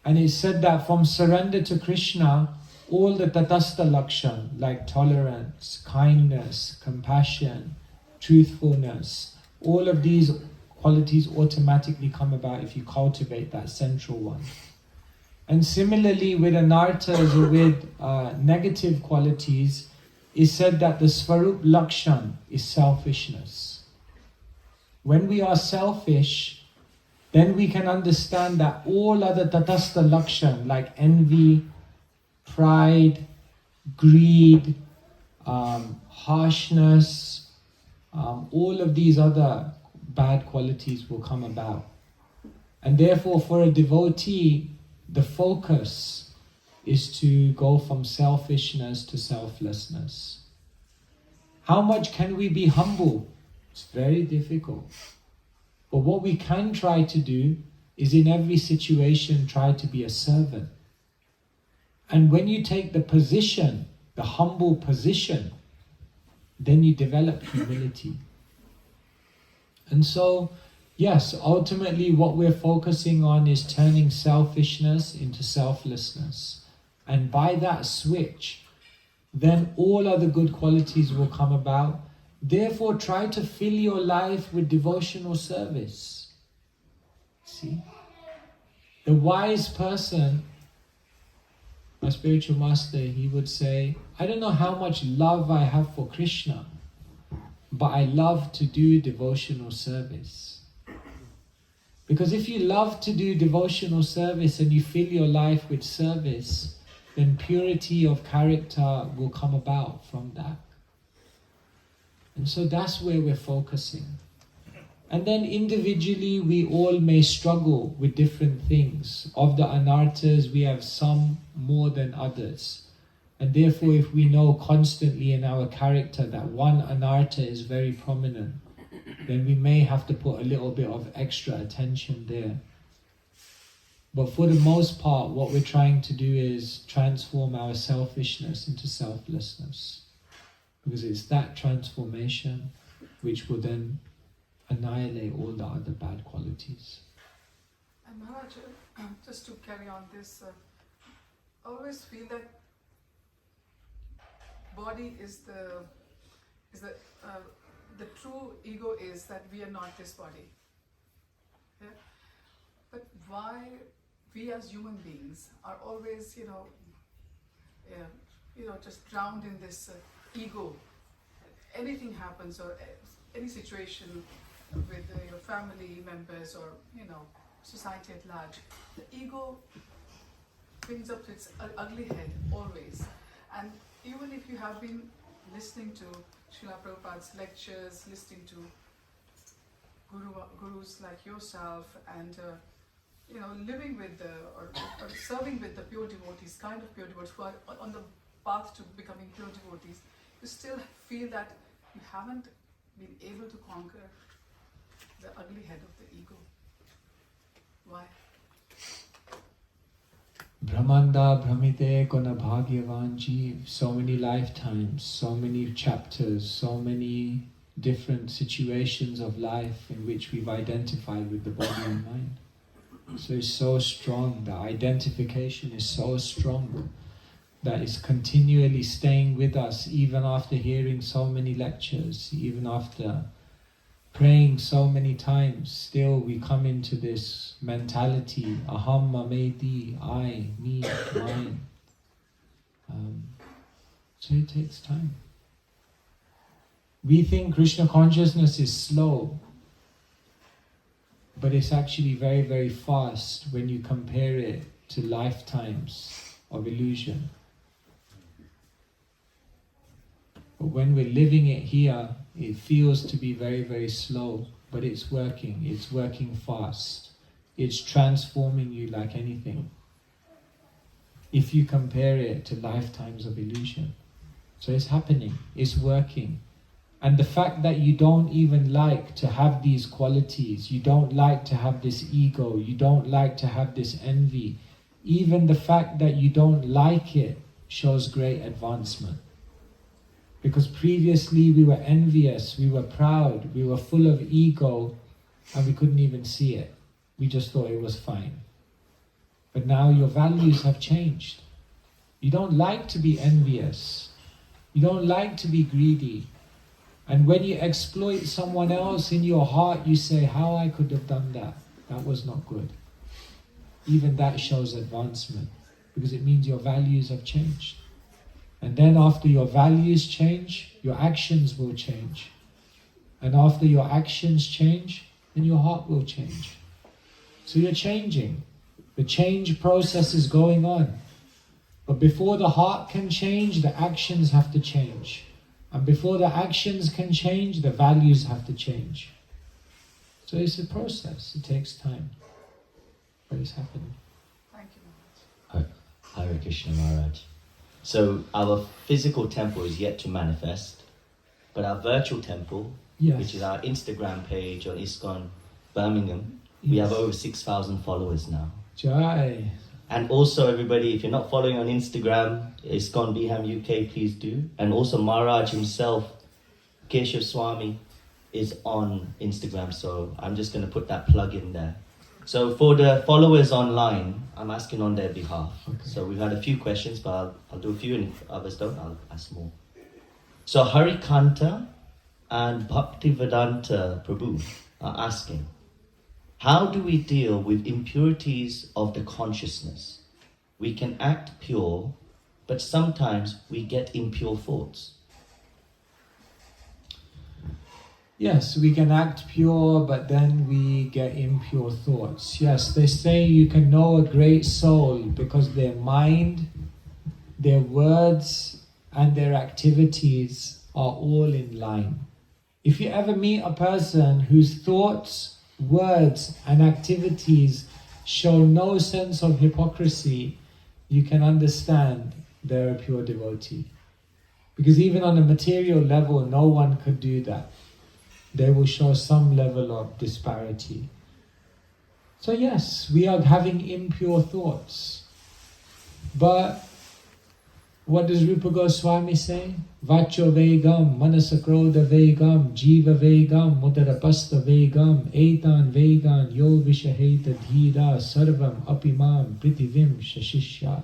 And it's said that from surrender to Krishna, all the Tatastha Lakshan, like tolerance, kindness, compassion, truthfulness, all of these qualities automatically come about if you cultivate that central one. And similarly with anarthas or with negative qualities, it's said that the Swarup Lakshan is selfishness. When we are selfish, then we can understand that all other Tatastha Lakshan, like envy, pride, greed, harshness, all of these other bad qualities will come about. And therefore for a devotee, the focus is to go from selfishness to selflessness. How much can we be humble? It's very difficult. But what we can try to do is in every situation try to be a servant. And when you take the position, the humble position, then you develop humility. And so, yes, ultimately what we're focusing on is turning selfishness into selflessness. And by that switch, then all other good qualities will come about. Therefore, try to fill your life with devotional service. See? The wise person, my spiritual master, he would say, I don't know how much love I have for Krishna, but I love to do devotional service. Because if you love to do devotional service and you fill your life with service, then purity of character will come about from that. And so that's where we're focusing. And then individually we all may struggle with different things. Of the anarthas, we have some more than others. And therefore if we know constantly in our character that one anartha is very prominent, then we may have to put a little bit of extra attention there. But for the most part, what we're trying to do is transform our selfishness into selflessness. Because it's that transformation which will then annihilate all the other bad qualities. And Maharaj, just to carry on this, I always feel that body is the true ego is that we are not this body. Yeah? But why we as human beings are always, just drowned in this ego. Anything happens or any situation with your family members or society at large, the ego brings up its ugly head always. And even if you have been listening to Srila Prabhupada's lectures, listening to gurus like yourself, and living with or serving with the pure devotees, kind of pure devotees who are on the path to becoming pure devotees, you still feel that you haven't been able to conquer the ugly head of the ego. Why? Brahmanda Brahmite Kona Bhagyavan Jeev. So many lifetimes, so many chapters, so many different situations of life in which we've identified with the body and mind. So it's so strong, the identification is so strong that it's continually staying with us even after hearing so many lectures, even after praying so many times. Still we come into this mentality, aham, mamedi, I, me, mine. So it takes time. We think Krishna consciousness is slow, but it's actually very, very fast when you compare it to lifetimes of illusion. But when we're living it here, it feels to be very, very slow, but it's working fast. It's transforming you like anything, if you compare it to lifetimes of illusion. So it's happening, it's working. And the fact that you don't even like to have these qualities, you don't like to have this ego, you don't like to have this envy, even the fact that you don't like it shows great advancement. Because previously we were envious, we were proud, we were full of ego, and we couldn't even see it. We just thought it was fine. But now your values have changed. You don't like to be envious. You don't like to be greedy. And when you exploit someone else, in your heart you say, how I could have done that? That was not good. Even that shows advancement, because it means your values have changed. And then after your values change, your actions will change. And after your actions change, then your heart will change. So you're changing. The change process is going on. But before the heart can change, the actions have to change. And before the actions can change, the values have to change. So it's a process. It takes time. But it's happening. Thank you. Hare Krishna Maharaj. So our physical temple is yet to manifest, but our virtual temple, Yes. which is our Instagram page on ISKCON Birmingham, we have over 6,000 followers now. Jai. And also everybody, if you're not following on Instagram, ISKCON Birmingham UK, please do. And also Maharaj himself, Keshav Swami, is on Instagram, so I'm just going to put that plug in there. So for the followers online, I'm asking on their behalf. Okay. So we've had a few questions, but I'll do a few, and if others don't, I'll ask more. So Harikanta and Bhaktivedanta Prabhu are asking, how do we deal with impurities of the consciousness? We can act pure, but sometimes we get impure thoughts. Yes, we can act pure, but then we get impure thoughts. Yes, they say you can know a great soul because their mind, their words, and their activities are all in line. If you ever meet a person whose thoughts, words, and activities show no sense of hypocrisy, you can understand they're a pure devotee. Because even on a material level, no one could do that. They will show some level of disparity. So yes, we are having impure thoughts. But what does Rupa Goswami say? Vacho vegam, manasakroda vegam, jiva vegam, mudarapasta vegam, etan vegan, yo vishaheta dhira, sarvam apimam, pritivim shashishyat.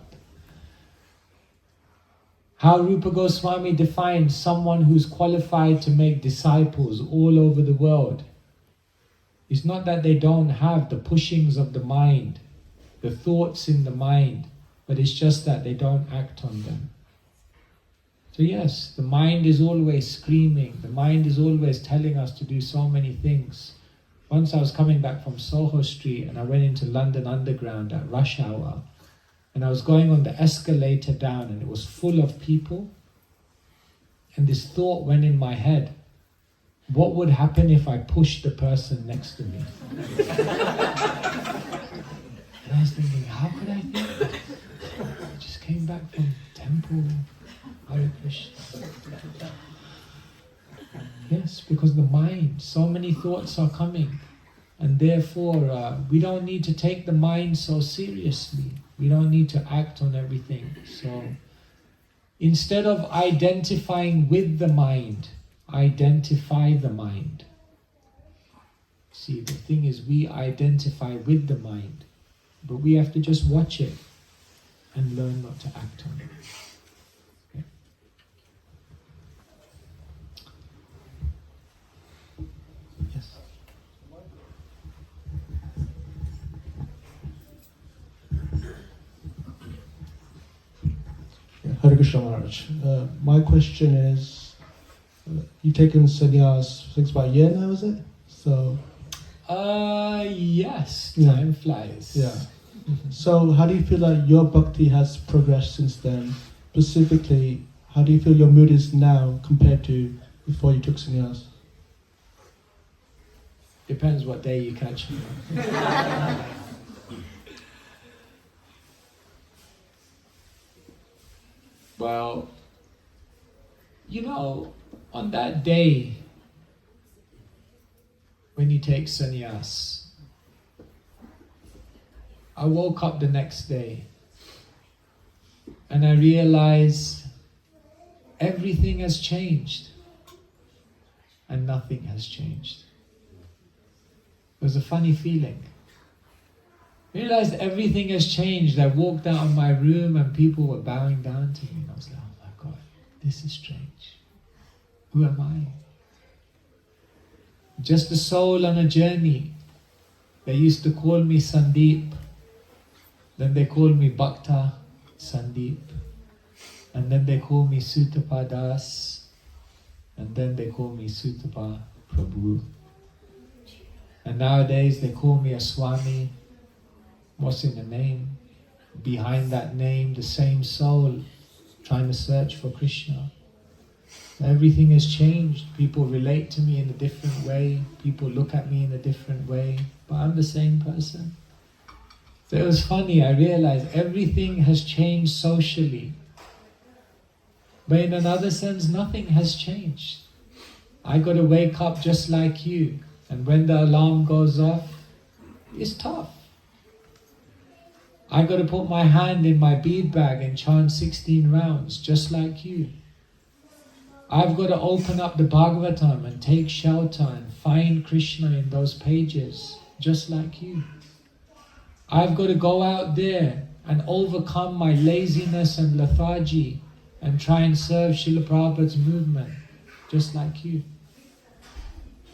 How Rupa Goswami defines someone who's qualified to make disciples all over the world. It's not that they don't have the pushings of the mind, the thoughts in the mind, but it's just that they don't act on them. So yes, the mind is always screaming, the mind is always telling us to do so many things. Once I was coming back from Soho Street and I went into London Underground at rush hour, and I was going on the escalator down and it was full of people. And this thought went in my head, what would happen if I pushed the person next to me? And I was thinking, how could I think that? I just came back from temple, Hare Krishna. Yes, because the mind, so many thoughts are coming. And therefore, we don't need to take the mind so seriously. We don't need to act on everything. So instead of identifying with the mind, identify the mind. See, the thing is, we identify with the mind, but we have to just watch it and learn not to act on it. Okay. Yes. Hare Krishna Maharaj. My question is, You've taken sannyas, I think it's about a year now, is it? So. Yes, Yeah. time flies. Yeah. So how do you feel like your bhakti has progressed since then? Specifically, how do you feel your mood is now compared to before you took sannyas? Depends what day you catch me. Well, on that day when you take sannyas, I woke up the next day and I realized everything has changed and nothing has changed. It was a funny feeling. I realized everything has changed. I walked out of my room and people were bowing down to me. And I was like, oh my God, this is strange. Who am I? Just a soul on a journey. They used to call me Sandeep. Then they called me Bhakta Sandeep. And then they called me Sutapa Das. And then they called me Sutapa Prabhu. And nowadays they call me a Swami. What's in the name? Behind that name, the same soul trying to search for Krishna. Everything has changed. People relate to me in a different way. People look at me in a different way. But I'm the same person. So it was funny, I realized everything has changed socially. But in another sense, nothing has changed. I got to wake up just like you. And when the alarm goes off, it's tough. I got to put my hand in my bead bag and chant 16 rounds, just like you. I've got to open up the Bhagavatam and take shelter and find Krishna in those pages, just like you. I've got to go out there and overcome my laziness and lethargy and try and serve Srila Prabhupada's movement, just like you.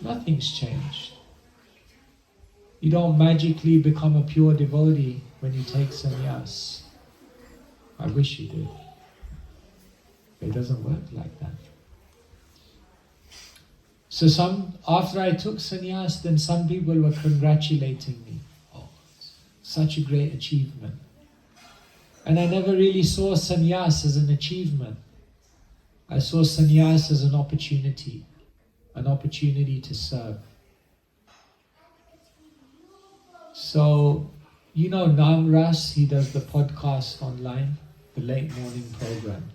Nothing's changed. You don't magically become a pure devotee when you take sannyas. I wish you did. It doesn't work like that. So after I took sannyas, then some people were congratulating me. Oh, such a great achievement. And I never really saw sannyas as an achievement. I saw sannyas as an opportunity to serve. So, Namras, he does the podcast online, the late morning program.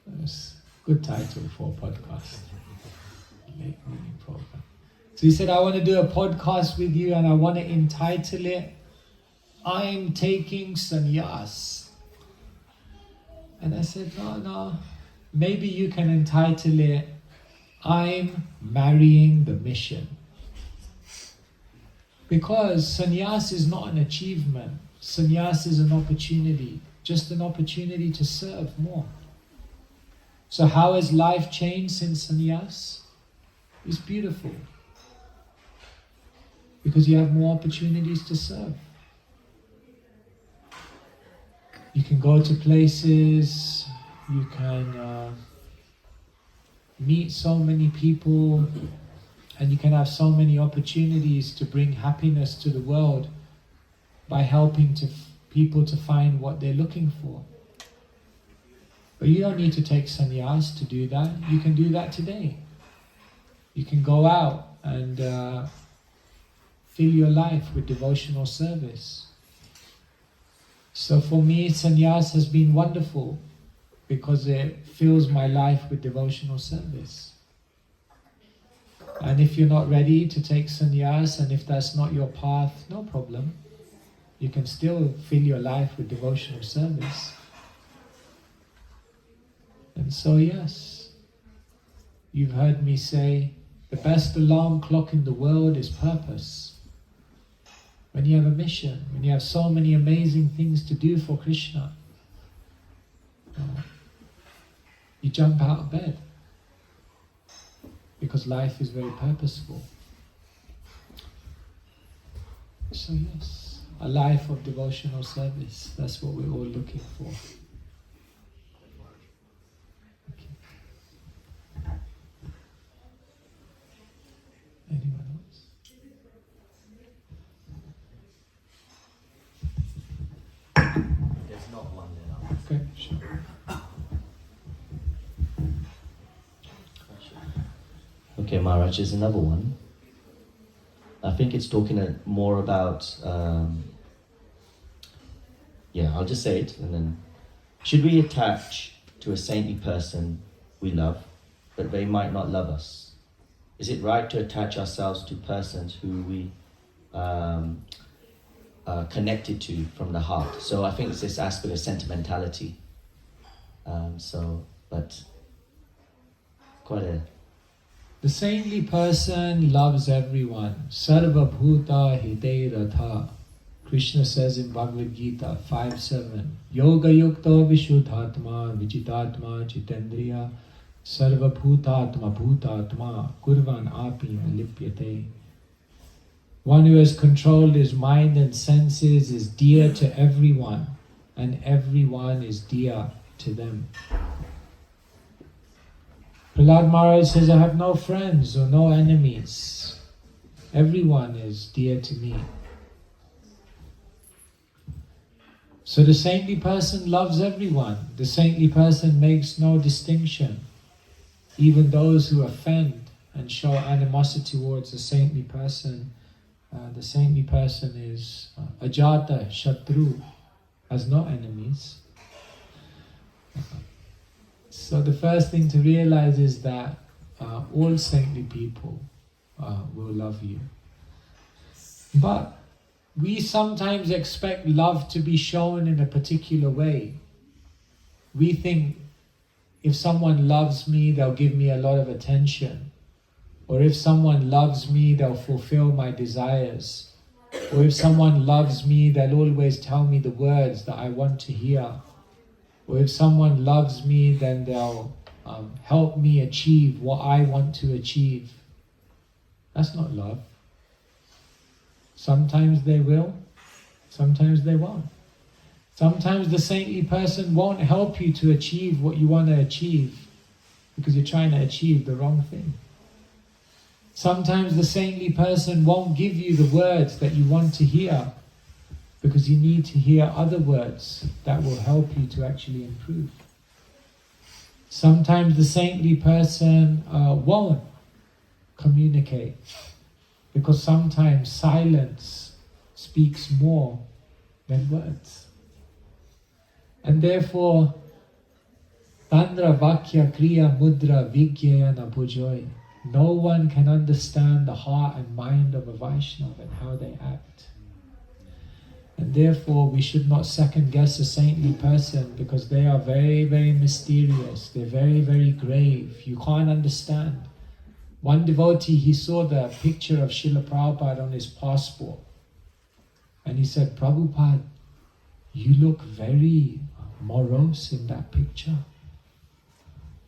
That's a good title for a podcast. Late morning program. So he said, I want to do a podcast with you and I want to entitle it, I'm Taking Sannyas. And I said, no, maybe you can entitle it, I'm Marrying the Mission. Because sannyas is not an achievement. Sannyas is an opportunity, just an opportunity to serve more. So how has life changed since sannyas? It's beautiful. Because you have more opportunities to serve. You can go to places, you can meet so many people, and you can have so many opportunities to bring happiness to the world by helping people to find what they're looking for. But you don't need to take sannyas to do that. You can do that today. You can go out and fill your life with devotional service. So for me, sannyas has been wonderful because it fills my life with devotional service. And if you're not ready to take sannyas, and if that's not your path, no problem. You can still fill your life with devotional service. And so yes, you've heard me say, the best alarm clock in the world is purpose. When you have a mission, when you have so many amazing things to do for Krishna, you jump out of bed. Because life is very purposeful. So yes, a life of devotional service, that's what we're all looking for. Okay. Okay, sure. Okay, Maharaj, is another one. I think it's talking more about, I'll just say it and then. Should we attach to a saintly person we love, but they might not love us? Is it right to attach ourselves to persons who we are connected to from the heart? So I think it's this aspect of sentimentality. But quite a... The saintly person loves everyone. Sarva bhuta hite ratha. Krishna says in Bhagavad Gita 5:7, Yoga yukta vishuddhatma vijitatma jitendriya sarva bhutatma bhutatma kurvan api lipyate. One who has controlled his mind and senses is dear to everyone, and everyone is dear to them. Prahlad Maharaj says, I have no friends or no enemies. Everyone is dear to me. So the saintly person loves everyone. The saintly person makes no distinction. Even those who offend and show animosity towards the saintly person is ajata, shatru, has no enemies. So the first thing to realize is that all saintly people will love you. But we sometimes expect love to be shown in a particular way. We think if someone loves me, they'll give me a lot of attention. Or if someone loves me, they'll fulfill my desires. Or if someone loves me, they'll always tell me the words that I want to hear. Or if someone loves me, then they'll help me achieve what I want to achieve. That's not love. Sometimes they will, sometimes they won't. Sometimes the saintly person won't help you to achieve what you want to achieve because you're trying to achieve the wrong thing. Sometimes the saintly person won't give you the words that you want to hear because you need to hear other words that will help you to actually improve. Sometimes the saintly person won't communicate because sometimes silence speaks more than words. And therefore, Tandra Vakya Kriya Mudra Vigyayana Bhujoy. No one can understand the heart and mind of a Vaishnava and how they act. And therefore, we should not second guess a saintly person because they are very, very mysterious. They're very, very grave. You can't understand. One devotee, he saw the picture of Srila Prabhupada on his passport. And he said, Prabhupada, you look very morose in that picture.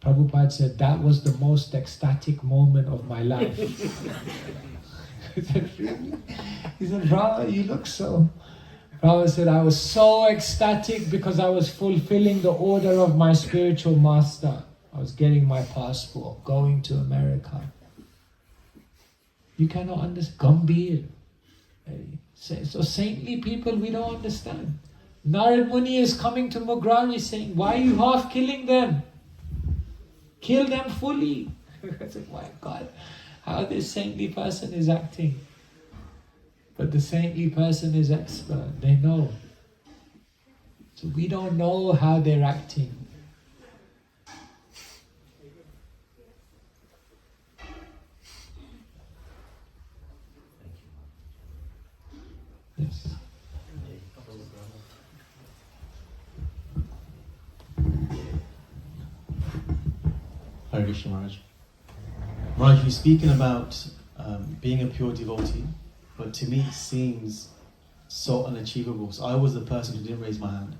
Prabhupada said, that was the most ecstatic moment of my life. He said, really? He said, Prabhupada, you look so... Prabhupada said, I was so ecstatic because I was fulfilling the order of my spiritual master. I was getting my passport, going to America. You cannot understand. Gambhir. So saintly people, we don't understand. Narad Muni is coming to Mugrani saying, why are you half killing them? Kill them fully. I said, my God, how this saintly person is acting. But the saintly person is expert. They know. So we don't know how they're acting. Yes. Hare Krishna Maharaj. Maharaj, you're speaking about being a pure devotee, but to me it seems so unachievable. So I was the person who didn't raise my hand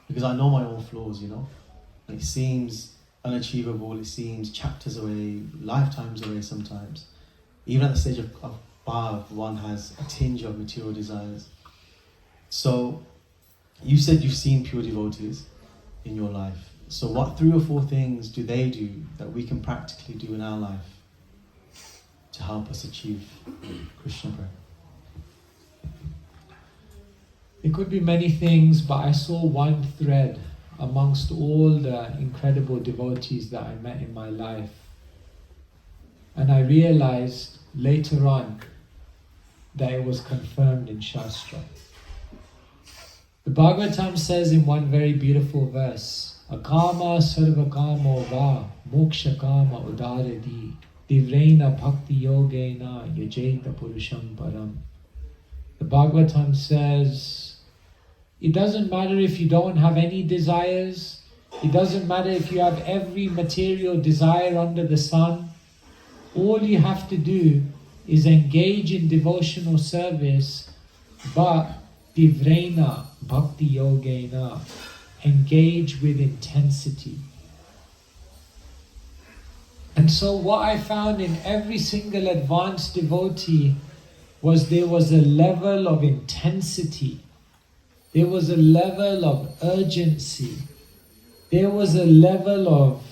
because I know my own flaws, you know. It seems unachievable, it seems chapters away, lifetimes away sometimes. Even at the stage of bhav, one has a tinge of material desires. So you said you've seen pure devotees in your life. So what 3 or 4 things do they do that we can practically do in our life to help us achieve Krishna Prem? It could be many things, but I saw one thread amongst all the incredible devotees that I met in my life. And I realized later on that it was confirmed in Shastra. The Bhagavatam says in one very beautiful verse, Akama sarvakamo va moksha kama udaradi divrena bhakti yogena yajeta purusham param. The Bhagavatam says, it doesn't matter if you don't have any desires, it doesn't matter if you have every material desire under the sun, all you have to do is engage in devotional service, but divrena bhakti yogena, engage with intensity. And so what I found in every single advanced devotee was there was a level of intensity, there was a level of urgency, there was a level of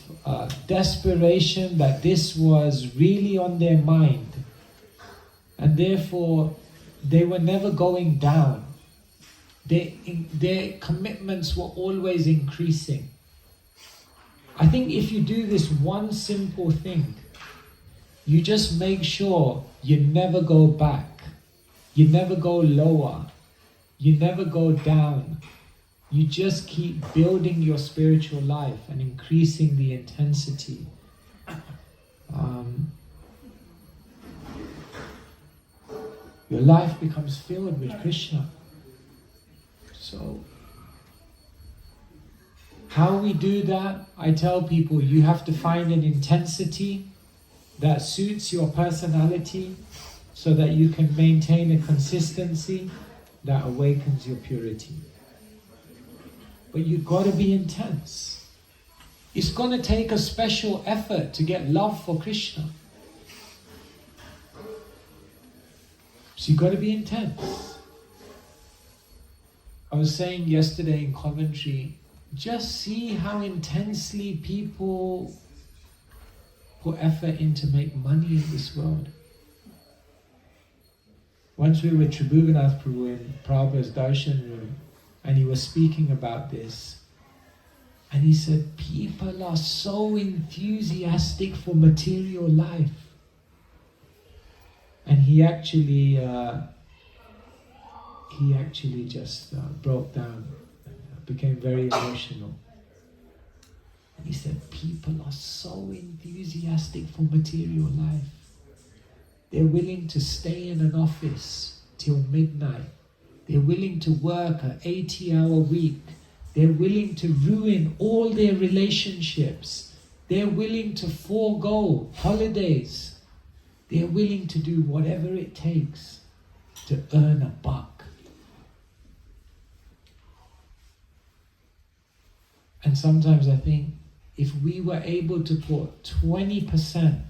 desperation that this was really on their mind, and therefore they were never going down. Their commitments were always increasing. I think if you do this one simple thing, you just make sure you never go back, you never go lower, you never go down. You just keep building your spiritual life and increasing the intensity. Your life becomes filled with Krishna. So, how we do that, I tell people, you have to find an intensity that suits your personality so that you can maintain a consistency that awakens your purity. But you've got to be intense. It's going to take a special effort to get love for Krishna. So you've got to be intense. I was saying yesterday in Coventry, just see how intensely people put effort in to make money in this world. Once we were with Tribhuvanath Prabhu in Prabhupada's darshan room, and he was speaking about this, and he said, people are so enthusiastic for material life. And he actually just broke down, became very emotional. And he said, people are so enthusiastic for material life. They're willing to stay in an office till midnight. They're willing to work an 80-hour week. They're willing to ruin all their relationships. They're willing to forego holidays. They're willing to do whatever it takes to earn a buck. And sometimes I think if we were able to put 20%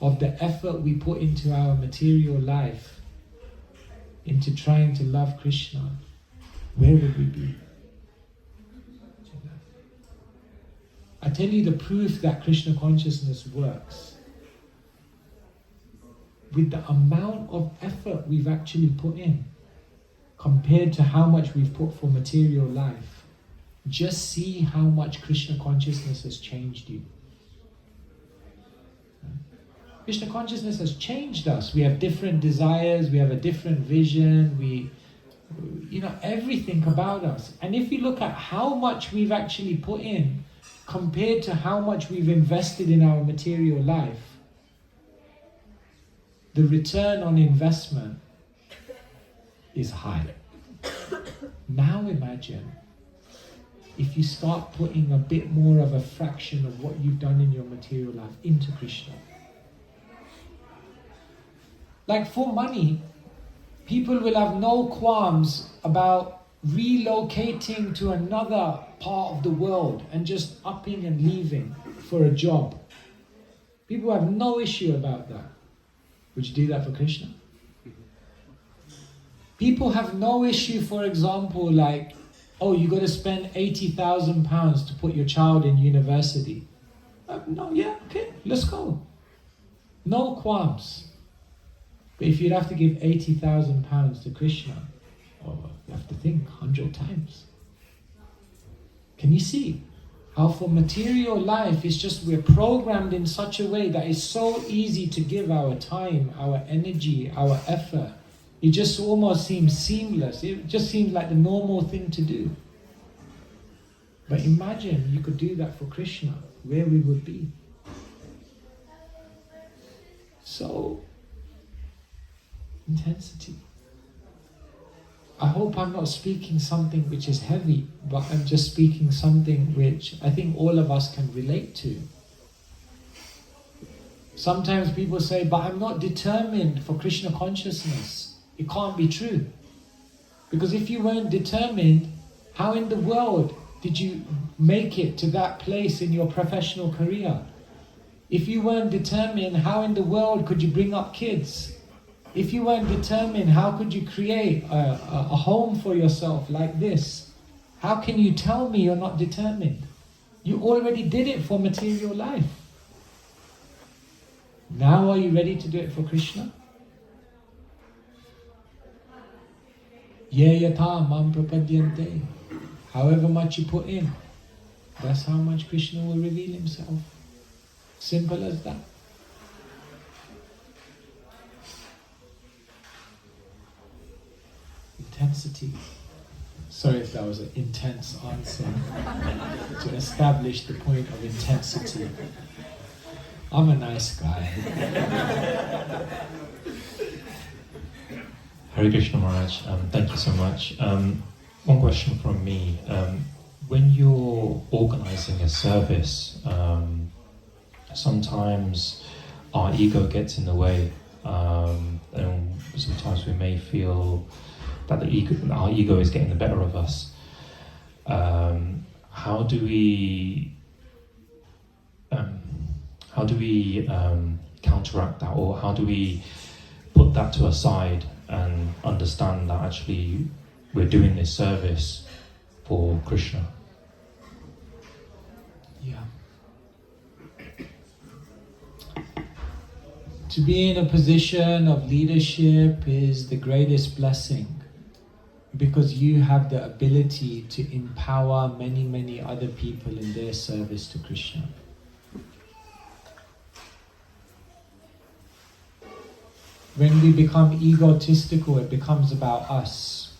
of the effort we put into our material life into trying to love Krishna, where would we be? I tell you the proof that Krishna consciousness works. With the amount of effort we've actually put in, compared to how much we've put for material life, just see how much Krishna consciousness has changed you. Krishna consciousness has changed us. We have different desires, we have a different vision, everything about us. And if you look at how much we've actually put in compared to how much we've invested in our material life, the return on investment is high. Now imagine if you start putting a bit more of a fraction of what you've done in your material life into Krishna. Like for money, people will have no qualms about relocating to another part of the world and just upping and leaving for a job. People have no issue about that. Would you do that for Krishna? People have no issue, for example, like, oh, you got to spend £80,000 to put your child in university. No, yeah, okay, let's go. No qualms. But if you'd have to give £80,000 to Krishna, you have to think 100 times. Can you see how for material life it's just we're programmed in such a way that it's so easy to give our time, our energy, our effort. It just almost seems seamless. It just seems like the normal thing to do. But imagine you could do that for Krishna, where we would be. So, intensity. I hope I'm not speaking something which is heavy, but I'm just speaking something which I think all of us can relate to. Sometimes people say, but I'm not determined for Krishna consciousness. It can't be true. Because if you weren't determined, how in the world did you make it to that place in your professional career? If you weren't determined, how in the world could you bring up kids? If you weren't determined, how could you create a home for yourself like this? How can you tell me you're not determined? You already did it for material life. Now are you ready to do it for Krishna? Ye yatha mam prapadyante. However much you put in, that's how much Krishna will reveal himself. Simple as that. Intensity. Sorry if that was an intense answer to establish the point of intensity. I'm a nice guy. Hare Krishna Maharaj, thank you so much. One question from me. When you're organizing a service, sometimes our ego gets in the way, and sometimes we may feel that our ego is getting the better of us. How do we counteract that, or how do we put that to a side and understand that actually we're doing this service for Krishna? Yeah. To be in a position of leadership is the greatest blessing, because you have the ability to empower many, many other people in their service to Krishna. When we become egotistical, it becomes about us.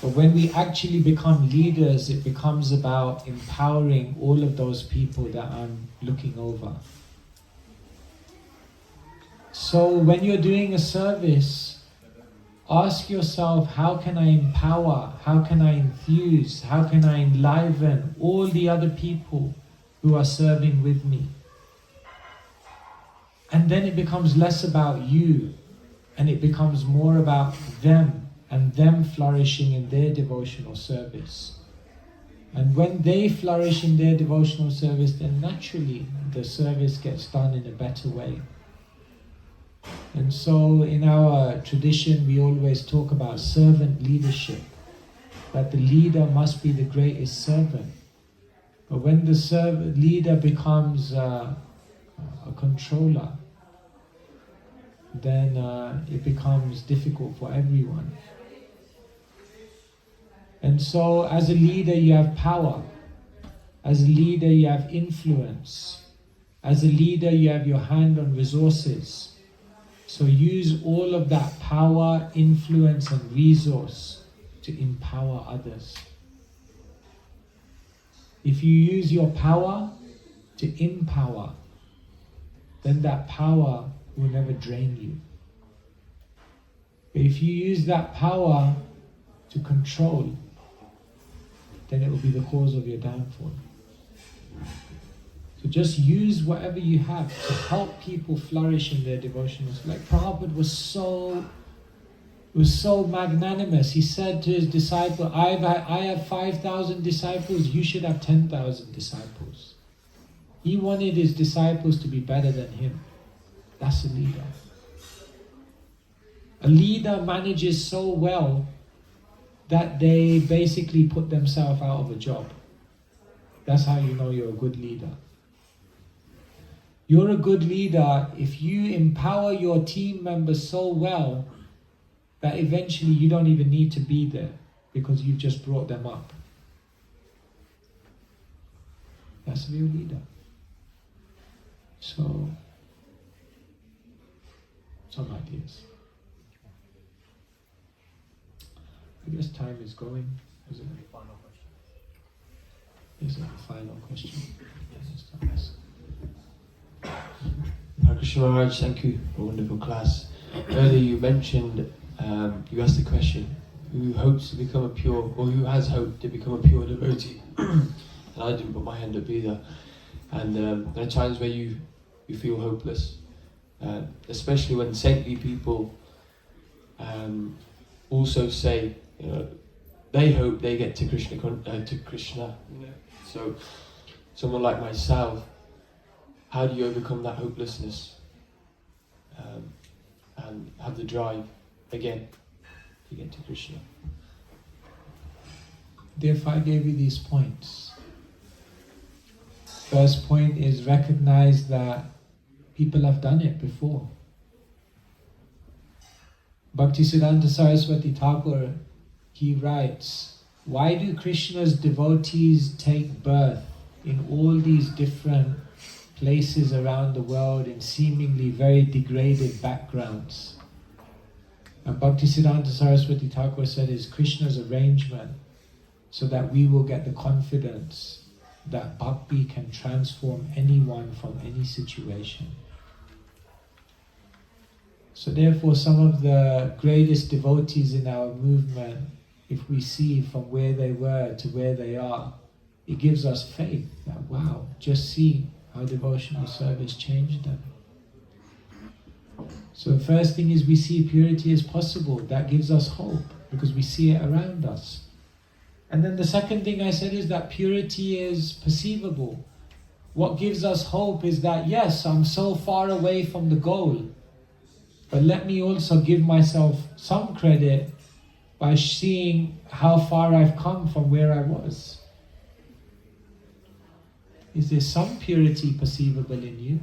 But when we actually become leaders, it becomes about empowering all of those people that I'm looking over. So when you're doing a service, ask yourself, how can I empower, how can I enthuse, how can I enliven all the other people who are serving with me? And then it becomes less about you, and it becomes more about them, and them flourishing in their devotional service. And when they flourish in their devotional service, then naturally the service gets done in a better way. And so in our tradition we always talk about servant leadership, that the leader must be the greatest servant. But when the leader becomes a controller, then it becomes difficult for everyone. And so as a leader you have power, as a leader you have influence, as a leader you have your hand on resources. So use all of that power, influence and resource to empower others. If you use your power to empower, then that power will never drain you. But if you use that power to control, then it will be the cause of your downfall. So just use whatever you have to help people flourish in their devotionals. Like Prabhupada was so magnanimous. He said to his disciple, I have 5,000 disciples, you should have 10,000 disciples. He wanted his disciples to be better than him. That's a leader. A leader manages so well that they basically put themselves out of a job. That's how you know you're a good leader. You're a good leader if you empower your team members so well that eventually you don't even need to be there because you've just brought them up. He has to be a leader. So, some ideas. I guess time is going. Is it? Final question. Is it a final question? Yes. Hare Krishna Maharaj, thank you for a wonderful class. Earlier you mentioned, you asked the question, who hopes to become a pure, or who has hoped to become a pure devotee? And I didn't put my hand up either. And there are times where you feel hopeless, especially when saintly people also say, they hope they get to Krishna. So, someone like myself, how do you overcome that hopelessness and have the drive again to get to Krishna? Therefore, I gave you these points. First point is recognize that people have done it before. Bhaktisiddhanta Saraswati Thakur, he writes, why do Krishna's devotees take birth in all these different places around the world in seemingly very degraded backgrounds? And Bhaktisiddhanta Saraswati Thakur said it's Krishna's arrangement so that we will get the confidence that bhakti can transform anyone from any situation. So therefore, some of the greatest devotees in our movement, if we see from where they were to where they are, it gives us faith that, wow, just see how devotional service changed them. So the first thing is we see purity as possible. That gives us hope because we see it around us. And then the second thing I said is that purity is perceivable. What gives us hope is that, yes, I'm so far away from the goal, but let me also give myself some credit by seeing how far I've come from where I was. Is there some purity perceivable in you?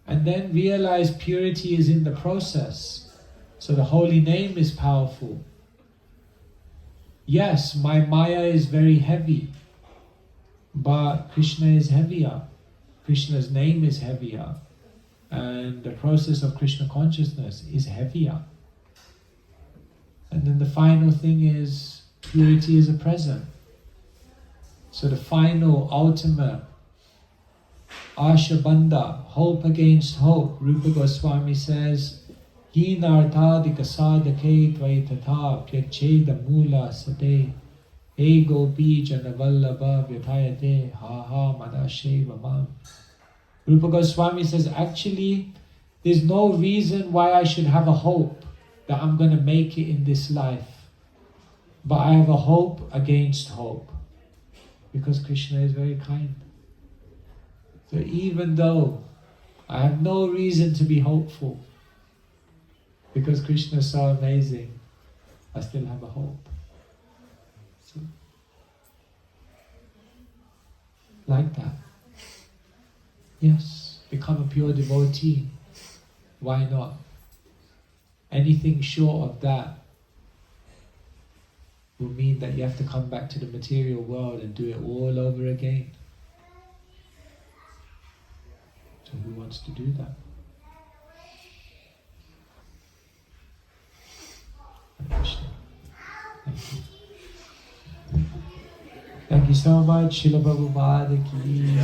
And then realize purity is in the process. So the holy name is powerful. Yes, my Maya is very heavy, but Krishna is heavier. Krishna's name is heavier. And the process of Krishna consciousness is heavier. And then the final thing is purity is a present. So the final, ultimate, Asha Bandha, hope against hope. Rupa Goswami says, Hinarthadika sadhake tvaitata pyacheda mula sate ego bija navallabha vyatayate ha madasheva mam. Rupa Goswami says, actually, there's no reason why I should have a hope that I'm going to make it in this life. But I have a hope against hope. Because Krishna is very kind. So even though I have no reason to be hopeful, because Krishna is so amazing, I still have a hope. So, like that. Yes, become a pure devotee. Why not? Anything short of that will mean that you have to come back to the material world and do it all over again. So who wants to do that? Thank you. Thank you so much. Srila Prabhupada ki